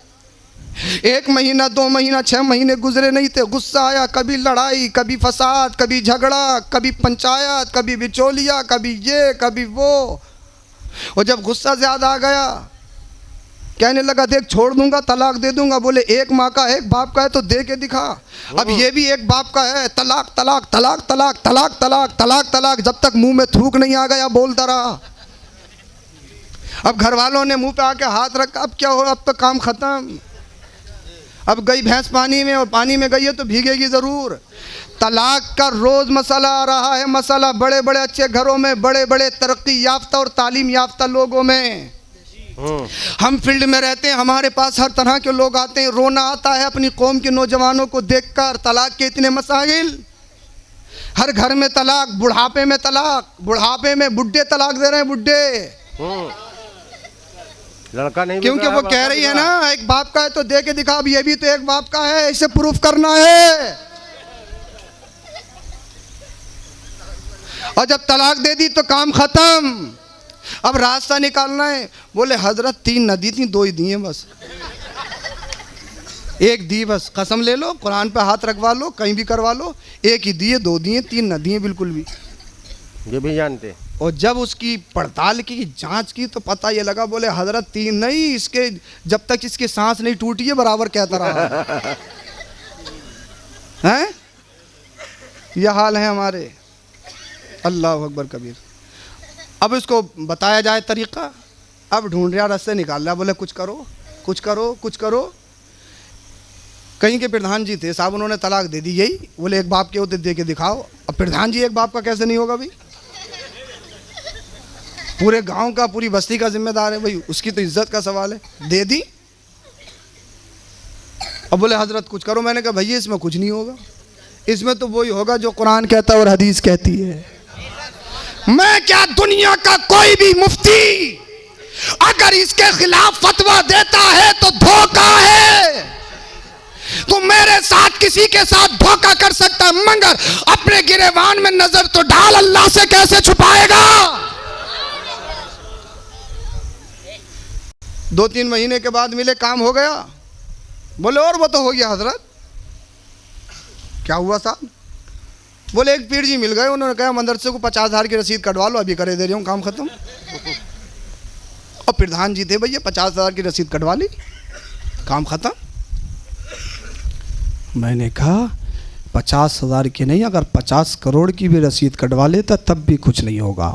1 महीना 2 महीना 6 महीने गुजरे नहीं थे, गुस्सा आया, कभी लड़ाई, कभी फसाद, कभी झगड़ा, कभी पंचायत, कभी बिचौलिया, कभी ये कभी वो। और जब गुस्सा ज़्यादा आ गया, कहने लगा देख छोड़ दूंगा, तलाक दे दूंगा। बोले एक माँ का है, एक बाप का है तो दे के दिखा। अब ये भी एक बाप का है, तलाक तलाक तलाक तलाक तलाक तलाक तलाक तलाक, जब तक मुंह में थूक नहीं आ गया बोलता रहा। अब घर वालों ने मुंह पे आके हाथ रखा, अब क्या हो, अब तो काम खत्म। अब गई भैंस पानी में, और पानी में गई है तो भीगेगी ज़रूर। तलाक का रोज़ मसला आ रहा है, मसला बड़े बड़े अच्छे घरों में, बड़े बड़े तरक्की याफ्ता और तालीम याफ्ता लोगों में। हम फील्ड में रहते हैं, हमारे पास हर तरह के लोग आते हैं, रोना आता है अपनी कौम के नौजवानों को देखकर। तलाक के इतने मसाइल, हर घर में तलाक, बुढ़ापे में तलाक, बुढ़ापे में बुढ़े तलाक दे रहे हैं, बुढ़े। लड़का नहीं, क्योंकि वो कह रही है ना एक बाप का है तो दे के दिखा। अब ये भी तो एक बाप का है, इसे प्रूफ करना है। और जब तलाक दे दी तो काम खत्म। अब रास्ता निकालना है। बोले हजरत 3 नदी थी, 2 ही दी हैं बस, 1 दी बस, कसम ले लो, कुरान पे हाथ रखवा लो, कहीं भी करवा लो, 1 ही दी है, 2 दी हैं, 3 नदी हैं बिल्कुल भी। ये भी जानते। और जब उसकी पड़ताल की, जांच की, तो पता ये लगा, बोले हजरत 3 नहीं, इसके जब तक इसकी सांस नहीं टूटी है बराबर कहता रहा है। यह हाल है हमारे। अल्लाह अकबर कबीर। अब इसको बताया जाए तरीक़ा, अब ढूंढ रहा, रास्ते निकाल रहा। बोले कुछ करो कुछ करो कुछ करो। कहीं के प्रधान जी थे साहब, उन्होंने तलाक दे दी। यही बोले एक बाप के होते दे के दिखाओ। अब प्रधान जी एक बाप का कैसे नहीं होगा भाई, पूरे गांव का, पूरी बस्ती का जिम्मेदार है भाई, उसकी तो इज्जत का सवाल है। दे दी। अब बोले हजरत कुछ करो। मैंने कहा भैया इसमें कुछ नहीं होगा, इसमें तो वही होगा जो कुरान कहता है और हदीस कहती है। मैं क्या, दुनिया का कोई भी मुफ्ती अगर इसके खिलाफ फतवा देता है तो धोखा है। तो मेरे साथ किसी के साथ धोखा कर सकता है, मगर अपने गिरेबान में नजर तो डाल, अल्लाह से कैसे छुपाएगा। 2-3 महीने के बाद मिले, काम हो गया। बोले और वो तो हो गया हजरत। क्या हुआ साहब? बोले एक पीर जी मिल गए, उन्होंने कहा मदरसे को 50,000 की रसीद कटवा लो, अभी करे दे रही हूँ, काम खत्म। और प्रधान जी थे भैया, 50,000 की रसीद कटवा ली, काम खत्म। मैंने कहा 50,000 की नहीं, अगर 50 करोड़ की भी रसीद कटवा लेता तब भी कुछ नहीं होगा।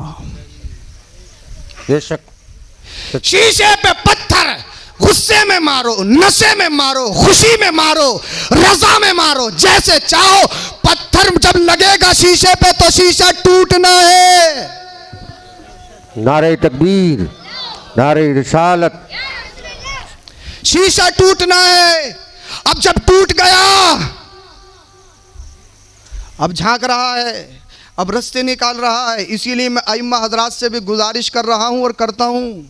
बेशक। शीशे पे पत्थर, गुस्से में मारो, नशे में मारो, खुशी में मारो, रजा में मारो, जैसे चाहो। पत्थर जब लगेगा शीशे पे तो शीशा टूटना है। नारे तकबीर, नारे रिसालत। शीशा टूटना है। अब जब टूट गया, अब झांक रहा है, अब रास्ते निकाल रहा है। इसीलिए मैं अइम्मा हजरात से भी गुजारिश कर रहा हूं और करता हूं,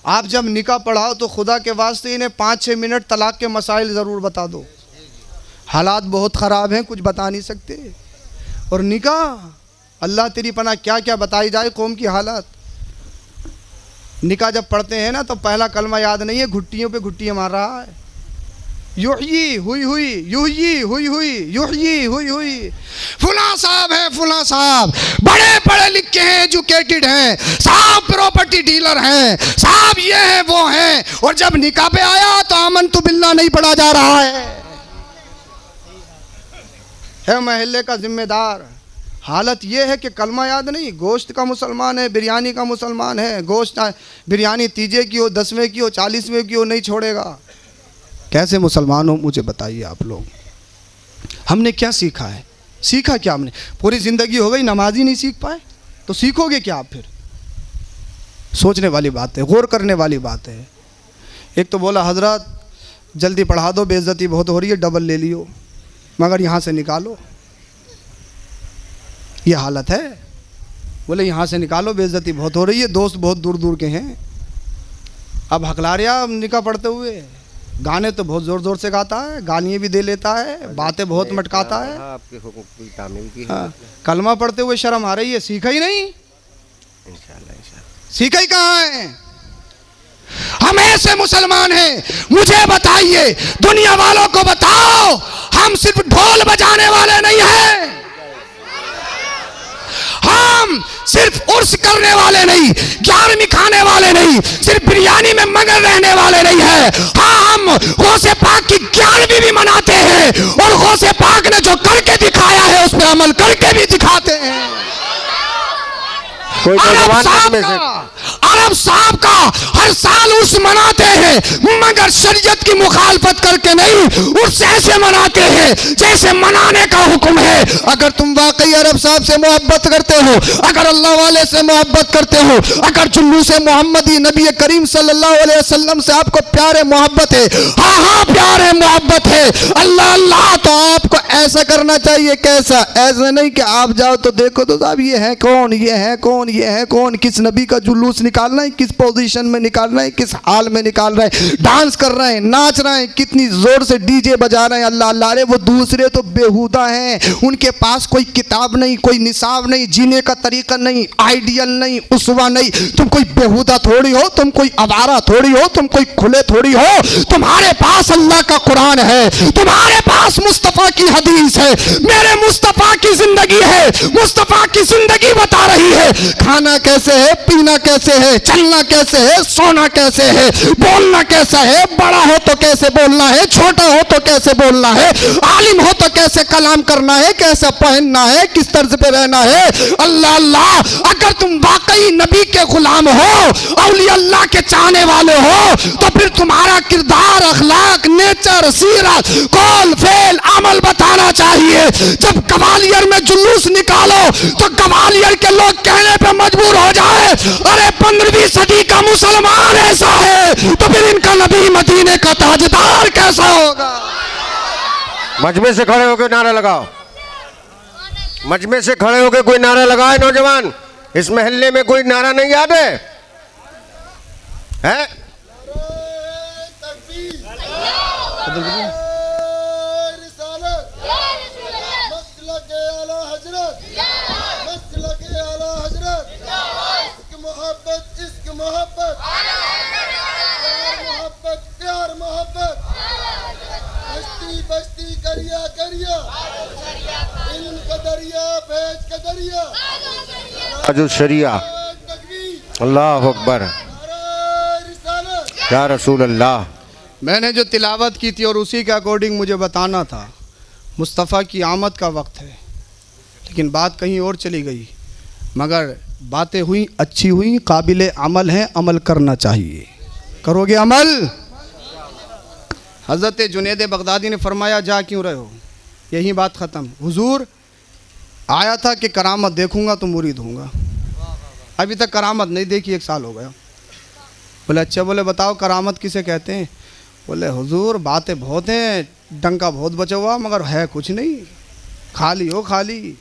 आप जब निकाह पढ़ाओ तो खुदा के वास्ते इन्हें 5-6 मिनट तलाक के मसाइल ज़रूर बता दो। हालात बहुत ख़राब हैं, कुछ बता नहीं सकते। और निकाह अल्लाह तेरी पनाह, क्या क्या बताई जाए कौम की हालत। निकाह जब पढ़ते हैं ना तो पहला कलमा याद नहीं है, घुट्टियों पे घुट्टियाँ मार रहा है। युही हुई हुई, युही हुई हुई, युही हुई हुई। फुला साहब है, फुला साहब बड़े पढ़े लिखे हैं, एजुकेटेड हैं साहब, प्रॉपर्टी डीलर हैं साहब, ये है वो हैं। और जब निकाह पे आया तो आमन तो बिल्ला नहीं पढ़ा जा रहा है महल्ले का जिम्मेदार। हालत ये है कि कलमा याद नहीं, गोश्त का मुसलमान है, बिरयानी का मुसलमान है। गोश्त बिरयानी 30 की हो, 10वें की हो, 40वें की हो, नहीं छोड़ेगा। कैसे मुसलमान हो मुझे बताइए आप लोग। हमने क्या सीखा है? सीखा क्या हमने? पूरी ज़िंदगी हो गई नमाज ही नहीं सीख पाए, तो सीखोगे क्या आप फिर? सोचने वाली बात है, गौर करने वाली बात है। एक तो बोला हजरत जल्दी पढ़ा दो, बेइज्जती बहुत हो रही है, डबल ले लियो, मगर यहाँ से निकालो। ये हालत है। बोले यहाँ से निकालो, बेइज्जती बहुत हो रही है, दोस्त बहुत दूर दूर के हैं। अब हकला रहा निकाह पढ़ते हुए, गाने तो बहुत ज़ोर ज़ोर से गाता है, गालियाँ भी दे लेता है, बातें बहुत मटकाता है। आपके हुक्म की तामील की। हाँ, कलमा पढ़ते हुए शर्म आ रही है, सीखा ही नहीं। इंशाल्लाह। सीखा ही कहाँ है? हम ऐसे मुसलमान हैं। मुझे बताइए, दुनिया वालों को बताओ, हम सिर्फ ढोल बजाने वाले नहीं हैं, हम सिर्फ उर्स करने वाले नहीं, 11वीं खाने वाले नहीं, सिर्फ बिरयानी में मगन रहने वाले नहीं है। हाँ, हम गौसे पाक की 11वीं भी मनाते हैं और गौसे पाक ने जो करके दिखाया है उस पर अमल करके भी दिखाते हैं। कोई नौजवान मजमे से अरब साहब का हर साल उर्स मनाते हैं, मगर शरीयत की मुखालफत करके नहीं, उर्स ऐसे मनाते हैं जैसे मनाने का हुक्म है। अगर तुम वाकई अरब साहब से मोहब्बत करते हो, अगर अल्लाह वाले से मोहब्बत करते हो, अगर जुलूस मोहम्मदी नबी करीम सल्लल्लाहु अलैहि वसल्लम से आपको प्यार है, मोहब्बत है, हाँ हाँ प्यार है, मोहब्बत है, अल्लाह अल्लाह, तो आपको ऐसा करना चाहिए। कैसा? ऐसा नहीं कि आप जाओ तो देखो तो साहब ये है कौन, ये है कौन, ये है कौन, किस नबी का जुलूस निकालना है, किस पोजीशन में निकालना है, किस हाल में निकाल रहे हैं, डांस कर रहे हैं, नाच रहे हैं, कितनी जोर से डीजे बजा रहे हैं, अल्लाह अल्लाह रे। वो दूसरे तो बेहुदा हैं, उनके पास कोई किताब नहीं, कोई निसाब नहीं, जीने का तरीका नहीं, आइडियल नहीं, उसवा नहीं। तुम कोई बेहुदा थोड़ी हो, तुम कोई आवारा थोड़ी हो, तुम कोई खुले थोड़ी हो। तुम्हारे पास अल्लाह का कुरान है, तुम्हारे पास मुस्तफ़ा की हदीस है, मेरे मुस्तफ़ा की जिंदगी है। मुस्तफ़ा की जिंदगी बता रही है खाना कैसे है, पीना कैसे है, चलना कैसे है, सोना कैसे है, बोलना कैसा है, बड़ा हो तो कैसे बोलना है, छोटा हो तो कैसे बोलना है, आलिम हो तो कैसे कलाम करना है, कैसे पहनना है, किस तर्ज पे रहना है। अल्लाह अल्लाह, अगर तुम वाकई नबी के गुलाम हो, औलिया अल्लाह के चाहने वाले हो, तो फिर तुम्हारा किरदार, अखलाक, नेचर, सीरत, कौल, फेल, अमल बताना चाहिए। जब ग्वालियर में जुलूस निकालो तो ग्वालियर के लोग कहने पे मजबूर हो जाए, अरे 15वीं सदी का मुसलमान ऐसा है, तो फिर इनका नबी मदीने का ताजदार कैसा होगा? मजमे से खड़े होकर नारा लगाओ, मजमे से खड़े होकर कोई नारा लगाए। नौजवान, इस महल्ले में कोई नारा नहीं याद है? हैं? जो शरिया, अल्लाह अकबर, या रसूल अल्लाह। मैंने जो तिलावत की थी और उसी के अकॉर्डिंग मुझे बताना था, मुस्तफ़ा की आमद का वक्त है, लेकिन बात कहीं और चली गई। मगर बातें हुई, अच्छी हुई, काबिल अमल हैं, अमल करना चाहिए। करोगे अमल? हज़रत जुनैद बगदादी ने फरमाया, जा क्यों रहे हो? यही बात ख़त्म। हुजूर आया था कि करामत देखूंगा तो मुरीद होऊंगा, अभी तक करामत नहीं देखी, 1 साल हो गया। बोले अच्छा, बोले बताओ करामत किसे कहते हैं? बोले हुजूर बातें बहुत हैं, डंका बहुत बचा हुआ, मगर है कुछ नहीं, खाली हो खाली।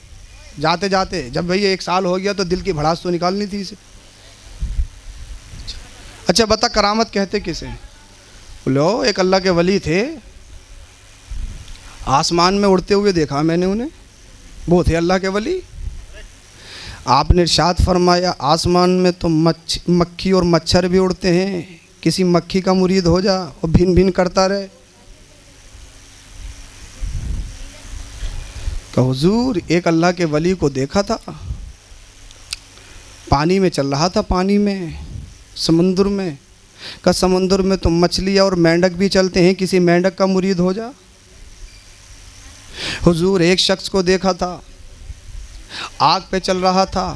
जाते जाते जब भैया 1 साल हो गया तो दिल की भड़ास तो निकालनी थी इसे। अच्छा बता करामत कहते किसे? बोले ओ एक अल्लाह के वली थे, आसमान में उड़ते हुए देखा मैंने उन्हें, वो थे अल्लाह के वली। आपने इरशाद फरमाया आसमान में तो मक्खी और मच्छर भी उड़ते हैं, किसी मक्खी का मुरीद हो जा और भिन भिन करता रहे। तो हुजूर एक अल्लाह के वली को देखा था, पानी में चल रहा था, पानी में, समुद्र में। का समुद्र में तो मछलियाँ और मेंढक भी चलते हैं, किसी मेंढक का मुरीद हो जा। हुजूर एक शख्स को देखा था, आग पे चल रहा था,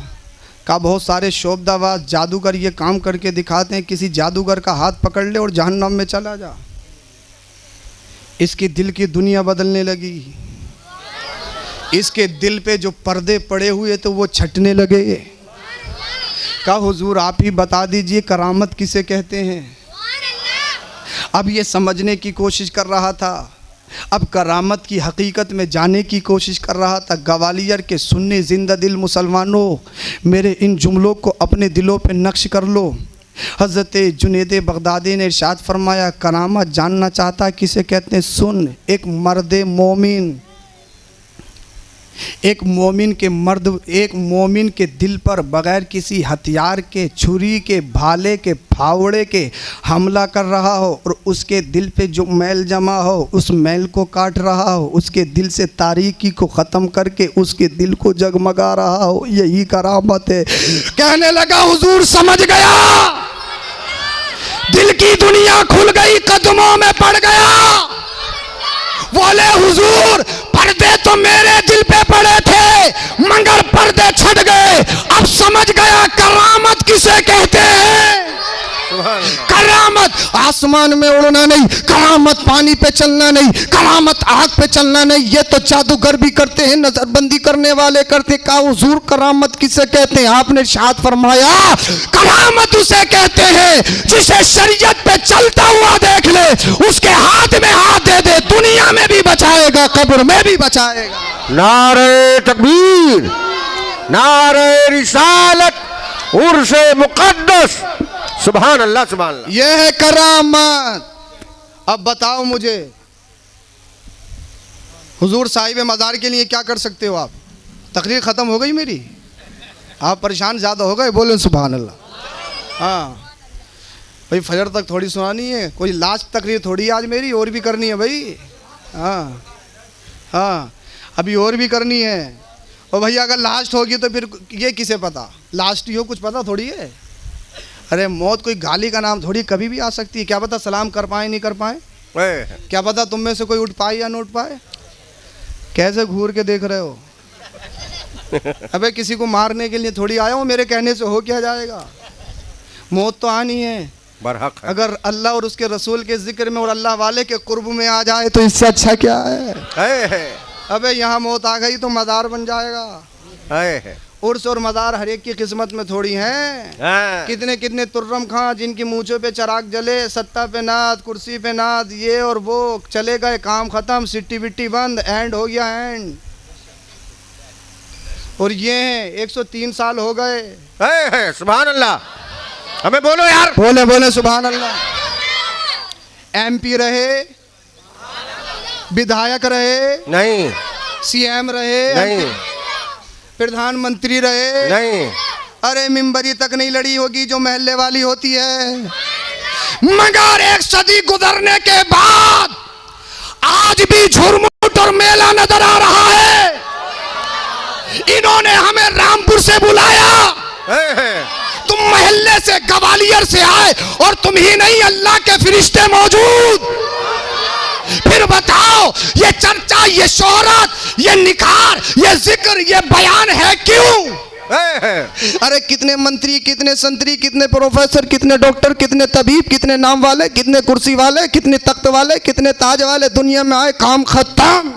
का बहुत सारे शोबदाबाज जादूगर ये काम करके दिखाते हैं, किसी जादूगर का हाथ पकड़ ले और जहन्नम में चला जा। इसकी दिल की दुनिया बदलने लगी, इसके दिल पे जो पर्दे पड़े हुए तो वो छटने लगे। का हुजूर आप ही बता दीजिए करामत किसे कहते हैं? अब ये समझने की कोशिश कर रहा था, अब करामत की हकीकत में जाने की कोशिश कर रहा था। ग्वालियर के सुन्नी जिंदा दिल मुसलमानों, मेरे इन जुमलों को अपने दिलों पे नक्श कर लो। हज़रत जुनैद बगदादी ने इरशाद फरमाया करामत जानना चाहता किसे कहते हैं? सुन, एक मर्द मोमिन एक मोमिन के दिल पर बगैर किसी हथियार के, छुरी के, भाले के, फावड़े के हमला कर रहा हो और उसके दिल पे जो मैल जमा हो उस मैल को काट रहा हो, उसके दिल से तारीकी को ख़त्म करके उसके दिल को जगमगा रहा हो, यही करामत है। कहने लगा हुजूर समझ गया, दिल की दुनिया खुल गई, कदमों में पड़ गया। बोले हुजूर पर्दे तो मेरे दिल पे पड़े थे मगर पर्दे छट गए, अब समझ गया करामत किसे कहते हैं। करामत आसमान में उड़ना नहीं, करामत पानी पे चलना नहीं, करामत आग पे चलना नहीं, ये तो जादूगर भी करते हैं, नजरबंदी करने वाले करते। का हुजूर करामत किसे कहते हैं? आपने इरशाद फरमाया करामत उसे कहते हैं जिसे शरीयत पे चलता हुआ देख ले, उसके हाथ में हाथ दे दे, दुनिया में भी बचाएगा, कब्र में भी बचाएगा। नारे तकबीर, नारे रिसालत, उर्से मुकद्दस, सुभान अल्लाह सुभान अल्लाह। यह है करामत। अब बताओ मुझे हुजूर साहिब मज़ार के लिए क्या कर सकते हो आप? तकरीर ख़त्म हो गई मेरी, आप परेशान ज़्यादा हो गए, बोलें सुभान अल्लाह। हाँ भाई फजर तक थोड़ी सुनानी है, कोई लास्ट तकरीर थोड़ी आज मेरी, और भी करनी है भाई। हाँ हाँ अभी और भी करनी है। और भैया अगर लास्ट होगी तो फिर ये किसे पता लास्ट ही हो, कुछ पता थोड़ी है। अरे मौत कोई गाली का नाम थोड़ी, कभी भी आ सकती है। क्या पता सलाम कर पाए नहीं कर पाए, क्या पता तुम में से कोई उठ पाए या न उठ पाए। कैसे घूर के देख रहे हो? अबे किसी को मारने के लिए थोड़ी आया हूँ, मेरे कहने से हो क्या जाएगा। मौत तो आनी है, बरहक है। अगर अल्लाह और उसके रसूल के जिक्र में और अल्लाह वाले के कुर्ब में आ जाए तो इससे अच्छा क्या है। अबे यहाँ मौत आ गई तो मज़ार बन जाएगा। उर्स और मज़ार हर एक की किस्मत में थोड़ी हैं। कितने कितने तुर्रम खां जिनकी मूंछों पे चराग जले, सत्ता पे नाद, कुर्सी पे नाद, ये और वो, चले गए, काम खत्म, सिट्टी बिट्टी बंद, एंड हो गया एंड। और ये हैं 103 साल हो गए। सुभान अल्लाह, हमें बोलो यार, बोले बोले सुभान अल्लाह। MP रहे, विधायक रहे नहीं, CM रहे नहीं, प्रधानमंत्री रहे नहीं, अरे मिंबरी तक नहीं लड़ी होगी जो महल्ले वाली होती है। मगर 1 सदी गुजरने के बाद आज भी झुरमुट और मेला नजर आ रहा है। इन्होंने हमें रामपुर से बुलाया, तुम महल्ले से, ग्वालियर से आए और तुम ही नहीं अल्लाह के फरिश्ते मौजूद। फिर बताओ ये चर्चा, ये शोहरत, ये निखार, ये जिक्र, ये बयान है क्यों? अरे कितने मंत्री, कितने संतरी, कितने प्रोफेसर, कितने डॉक्टर, कितने तबीब, कितने नाम वाले, कितने कुर्सी वाले, कितने तख्त वाले, कितने ताज वाले दुनिया में आए, काम खत्म।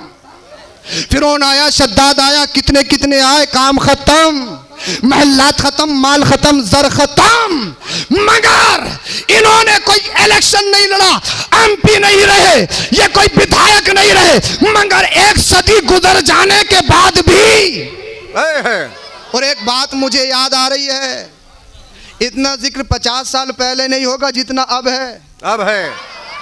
फिरौन आया, शद्दाद आया, कितने कितने आए, काम खत्म, महल्लात खत्म, माल खत्म, जर खत्म। मगर इन्होंने कोई इलेक्शन नहीं लड़ा, MP नहीं रहे, ये कोई विधायक नहीं रहे, मगर 1 सदी गुजर जाने के बाद भी। और एक बात मुझे याद आ रही है, इतना जिक्र 50 साल पहले नहीं होगा जितना अब है। अब है,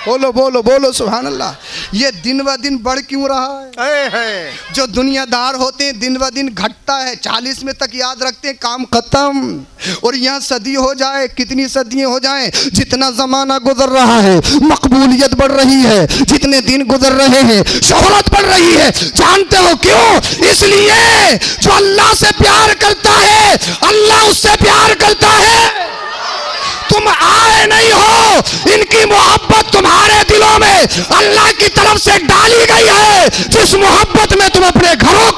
बोलो बोलो बोलो सुभान अल्लाह। ये दिन ब दिन बढ़ क्यों रहा है? जो दुनियादार होते हैं दिन ब दिन घटता है, 40 में तक याद रखते हैं, काम खत्म। और यहाँ सदी हो जाए, कितनी सदियाँ हो जाएं, जितना ज़माना गुजर रहा है मकबूलियत बढ़ रही है, जितने दिन गुजर रहे हैं शोहरत बढ़ रही है। जानते हो क्यों? इसलिए जो अल्लाह से प्यार करता है अल्लाह उससे प्यार करता है। तुम आए नहीं हो, इनकी मोहब्बत तुम्हारे दिलों में अल्लाह की तरफ से डाली गई है। जिस मोहब्बत में तुम अपने घरों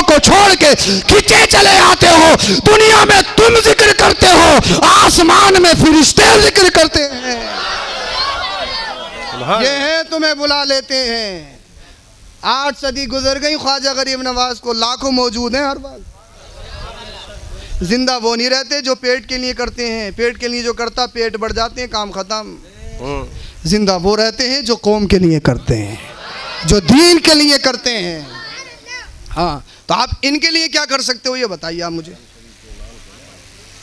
को छोड़ के खींचे चले आते हो, दुनिया में तुम जिक्र करते हो, आसमान में फरिश्ते जिक्र करते हैं। ये है तुम्हें बुला लेते हैं। 8 सदी गुजर गई, ख्वाजा गरीब नवाज को लाखों मौजूद हैं हर वक्त। जिंदा वो नहीं रहते जो पेट के लिए करते हैं, पेट के लिए जो करता पेट बढ़ जाते हैं, काम खत्म। जिंदा वो रहते हैं जो कौम के लिए करते हैं, जो दीन के लिए करते हैं। हाँ तो आप इनके लिए क्या कर सकते हो ये बताइए आप मुझे।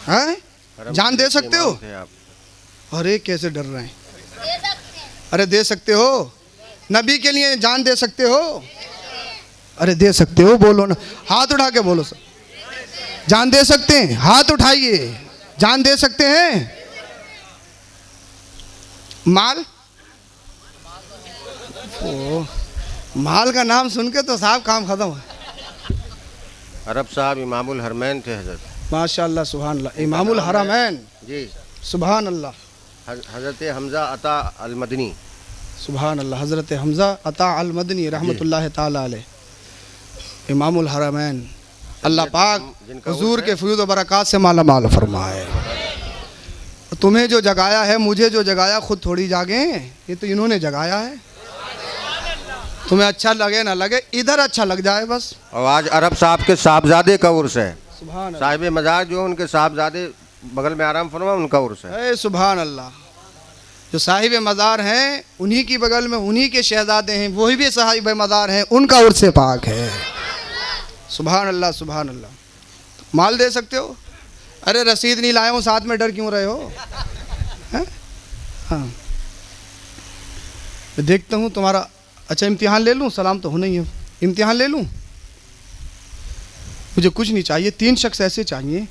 हैं? जान दे सकते हो? अरे कैसे डर रहे हैं? अरे दे सकते हो, नबी के लिए जान दे सकते हो। अरे दे सकते हो, बोलो ना, हाथ उठा के बोलो सर। जान दे सकते हैं? हाथ उठाइए। जान दे सकते हैं? माल, ओ, माल का नाम सुन के तो साहब काम खत्म है। अरब साहब इमामुल हरमैन थे हजरत। माशाअल्लाह, सुभान अल्लाह। इमामुल हरमैन, जी। सुभान अल्लाह, हजरत हमजा अता अल मदनी। सुभान अल्लाह। हज़रत हमज़ा अता अल मदनी रहमतुल्लाह ताला अलैह, इमामुल हरमैन। अल्लाह पाक हुजूर के फयूज़ व बरक़ात से माला माल फरमाए। तुम्हें जो जगाया है, मुझे जो जगाया, खुद थोड़ी जागे, ये तो इन्होंने जगाया है। तुम्हें अच्छा लगे ना लगे, इधर अच्छा लग जाए बस। और आज अरब साहब के साहबजादे का उर्स है। सुभान अल्लाह। साहिब मज़ार जो उनके साहबजादे बगल में आराम फरमा, उनका उर्स है। ए सुभान अल्लाह। जो साहिब मज़ार हैं, उन्हीं की बगल में उन्हीं के शहजादे हैं, वही भी साहिब मज़ार हैं, उनका उर्स पाक है। सुभान अल्लाह, सुभान अल्लाह। माल दे सकते हो? अरे रसीद नहीं लाए हो, साथ में डर क्यों रहे हो? हैं? हाँ, मैं देखता हूँ तुम्हारा। अच्छा, इम्तिहान ले लूँ? सलाम तो होना ही है। इम्तिहान ले लूँ? मुझे कुछ नहीं चाहिए। 3 शख्स ऐसे चाहिए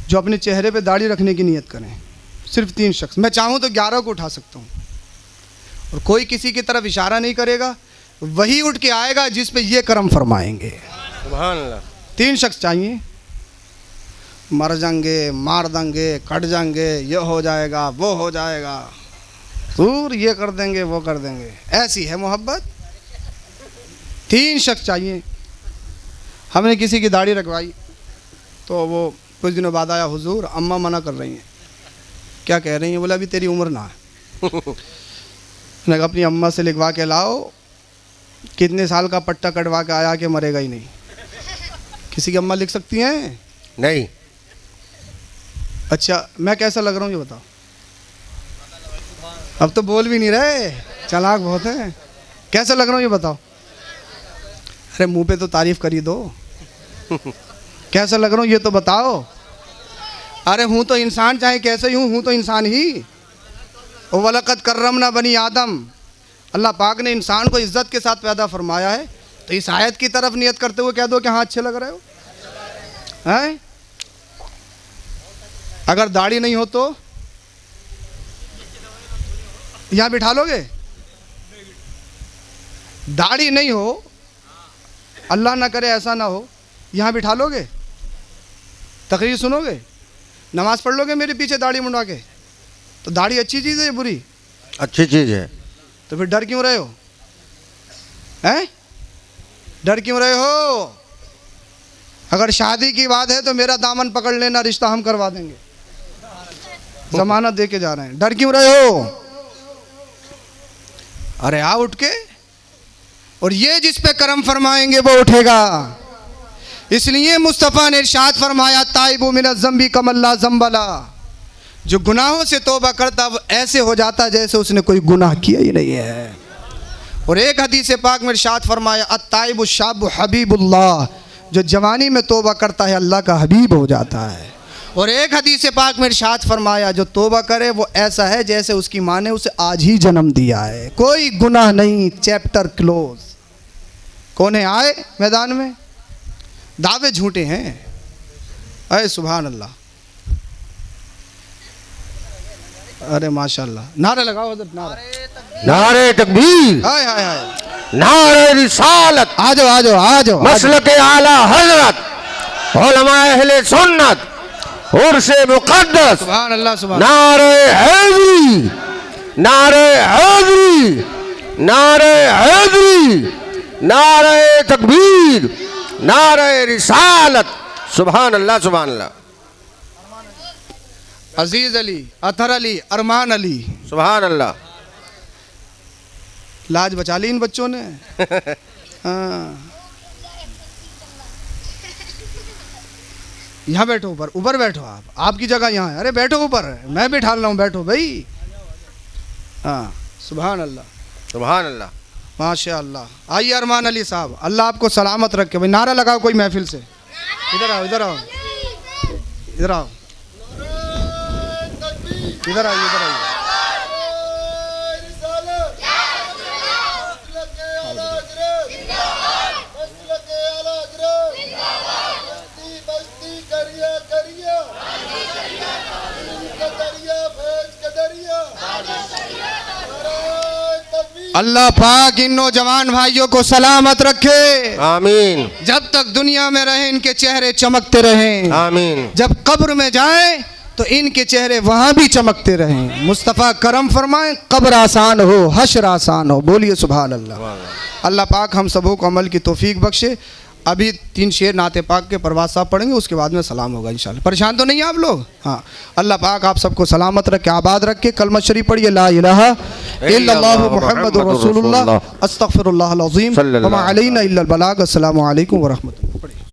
जो अपने चेहरे पे दाढ़ी रखने की नियत करें। सिर्फ 3 शख्स। मैं चाहूँ तो 11 को उठा सकता हूँ, और कोई किसी की तरफ इशारा नहीं करेगा, वही उठ के आएगा जिस पे ये करम फरमाएंगे। सुभान अल्लाह। 3 शख्स चाहिए। मर जाएंगे, मार देंगे, कट जाएंगे, ये हो जाएगा, वो हो जाएगा, दूर ये कर देंगे, वो कर देंगे, ऐसी है मोहब्बत। 3 शख्स चाहिए। हमने किसी की दाढ़ी रखवाई तो वो कुछ दिनों बाद आया, हुजूर अम्मा मना कर रही हैं। क्या कह रही हैं? बोला अभी तेरी उम्र ना है। मैंने कहा अपनी अम्मा से लिखवा के लाओ, कितने साल का पट्टा कटवा के आया कि मरेगा ही नहीं। किसी की अम्मा लिख सकती हैं? नहीं। अच्छा, मैं कैसा लग रहा हूँ ये बताओ? अब तो बोल भी नहीं रहे, चालाक बहुत है। कैसा लग रहा हूँ ये बताओ? अरे मुंह पे तो तारीफ करी दो। कैसा लग रहा हूँ ये तो बताओ। अरे हूँ तो इंसान, चाहे कैसे ही हूँ तो इंसान ही। ओ वलक़द कर्रमना बनी आदम। अल्लाह पाक ने इंसान को इज़्ज़त के साथ पैदा फरमाया है, तो इस आयत की तरफ नियत करते हुए कह दो कि हाँ अच्छे लग रहे हो। हैं? अगर दाढ़ी नहीं हो तो यहाँ बिठा लोगे? दाढ़ी नहीं हो, अल्लाह ना करे ऐसा ना हो, यहाँ बिठा लोगे? तकरीर सुनोगे? नमाज पढ़ लोगे मेरे पीछे दाढ़ी मुंडवा के? तो दाढ़ी अच्छी चीज़ है या बुरी? अच्छी चीज़ है। तो फिर डर क्यों रहे हो? हैं? डर क्यों रहे हो? अगर शादी की बात है तो मेरा दामन पकड़ लेना, रिश्ता हम करवा देंगे। जमानत दे के जा रहे हैं। डर क्यों रहे हो? अरे आ उठ के, और ये जिस पे करम फरमाएंगे वो उठेगा। इसलिए मुस्तफ़ा ने इरशाद फरमाया, ताइबु मिनज़ ज़ंबी कमल्ला ज़ंबला। जो गुनाहों से तौबा करता वो ऐसे हो जाता जैसे उसने कोई गुनाह किया ही नहीं है। और एक हदीस पाक में इरशाद फरमाया, अत्ताइबु शाबु हबीबुल्लाह। जो जवानी में तौबा करता है अल्लाह का हबीब हो जाता है। और एक हदीस पाक में इरशाद फरमाया, जो तौबा करे वो ऐसा है जैसे उसकी माँ ने उसे आज ही जन्म दिया है, कोई गुनाह नहीं, चैप्टर क्लोज। कौन है आए मैदान में? दावे झूठे हैं। अरे सुभान अल्लाह, अरे माशाल्लाह। नारे लगाओ हज़रत, नारे। नारे तकबीर, हाय हाय हाय, नारे रिसालत, आ जाओ आ जाओ आ जाओ। मसलक आला हजरत, उलमा अहले सुन्नत, उर्से मुक़द्दस, सुभान अल्लाह, सुभान। नारे हैदरी, नारे हैदरी, नारे हैदरी, नारे तकबीर, नारे रिसालत। सुभान अल्लाह, सुभान अल्लाह। अजीज अली, अतहर अली, अरमान अली। सुभान अल्लाह। लाज बचा ली इन बच्चों ने। हाँ, यहाँ बैठो, ऊपर ऊपर बैठो। आप, आपकी जगह यहाँ है। अरे बैठो ऊपर, मैं बैठा रहा हूँ, बैठो भाई। हाँ, सुभान अल्लाह, सुभान अल्लाह, माशा अल्लाह। आइए अरमान अली साहब, अल्लाह आपको सलामत रखे। भाई नारा लगाओ कोई महफिल से। इधर आओ, इधर आओ, इधर आओ, इधर आइए, इधर आइए। अल्लाह पाक इन नौजवान भाइयों को सलामत रखे, आमीन जब तक दुनिया में रहे इनके चेहरे चमकते रहें, आमीन। जब कब्र में जाएं तो इनके चेहरे वहां भी चमकते रहें। मुस्तफ़ा करम फरमाएं, कब्र आसान हो, हश्र आसान हो। बोलिए सुभान अल्लाह। अल्लाह पाक हम सबों को अमल की तौफीक बख्शे। अभी 3 शेर नाते पाक के परवाज़ साहब पढ़ेंगे, उसके बाद में सलाम होगा इंशाल्लाह। परेशान तो नहीं है आप लोग? हाँ, अल्लाह पाक आप सबको सलामत रखे, आबाद रखे। कलमा शरीफ पढ़िए, ला इलाहा इल्लल्लाहु मुहम्मदुर रसूलुल्लाह अस्तगफिरुल्लाहल अज़ीम व मा अलैना इल्लल बलाग। अस्सलामु अलैकुम व रहमतुल्लाह।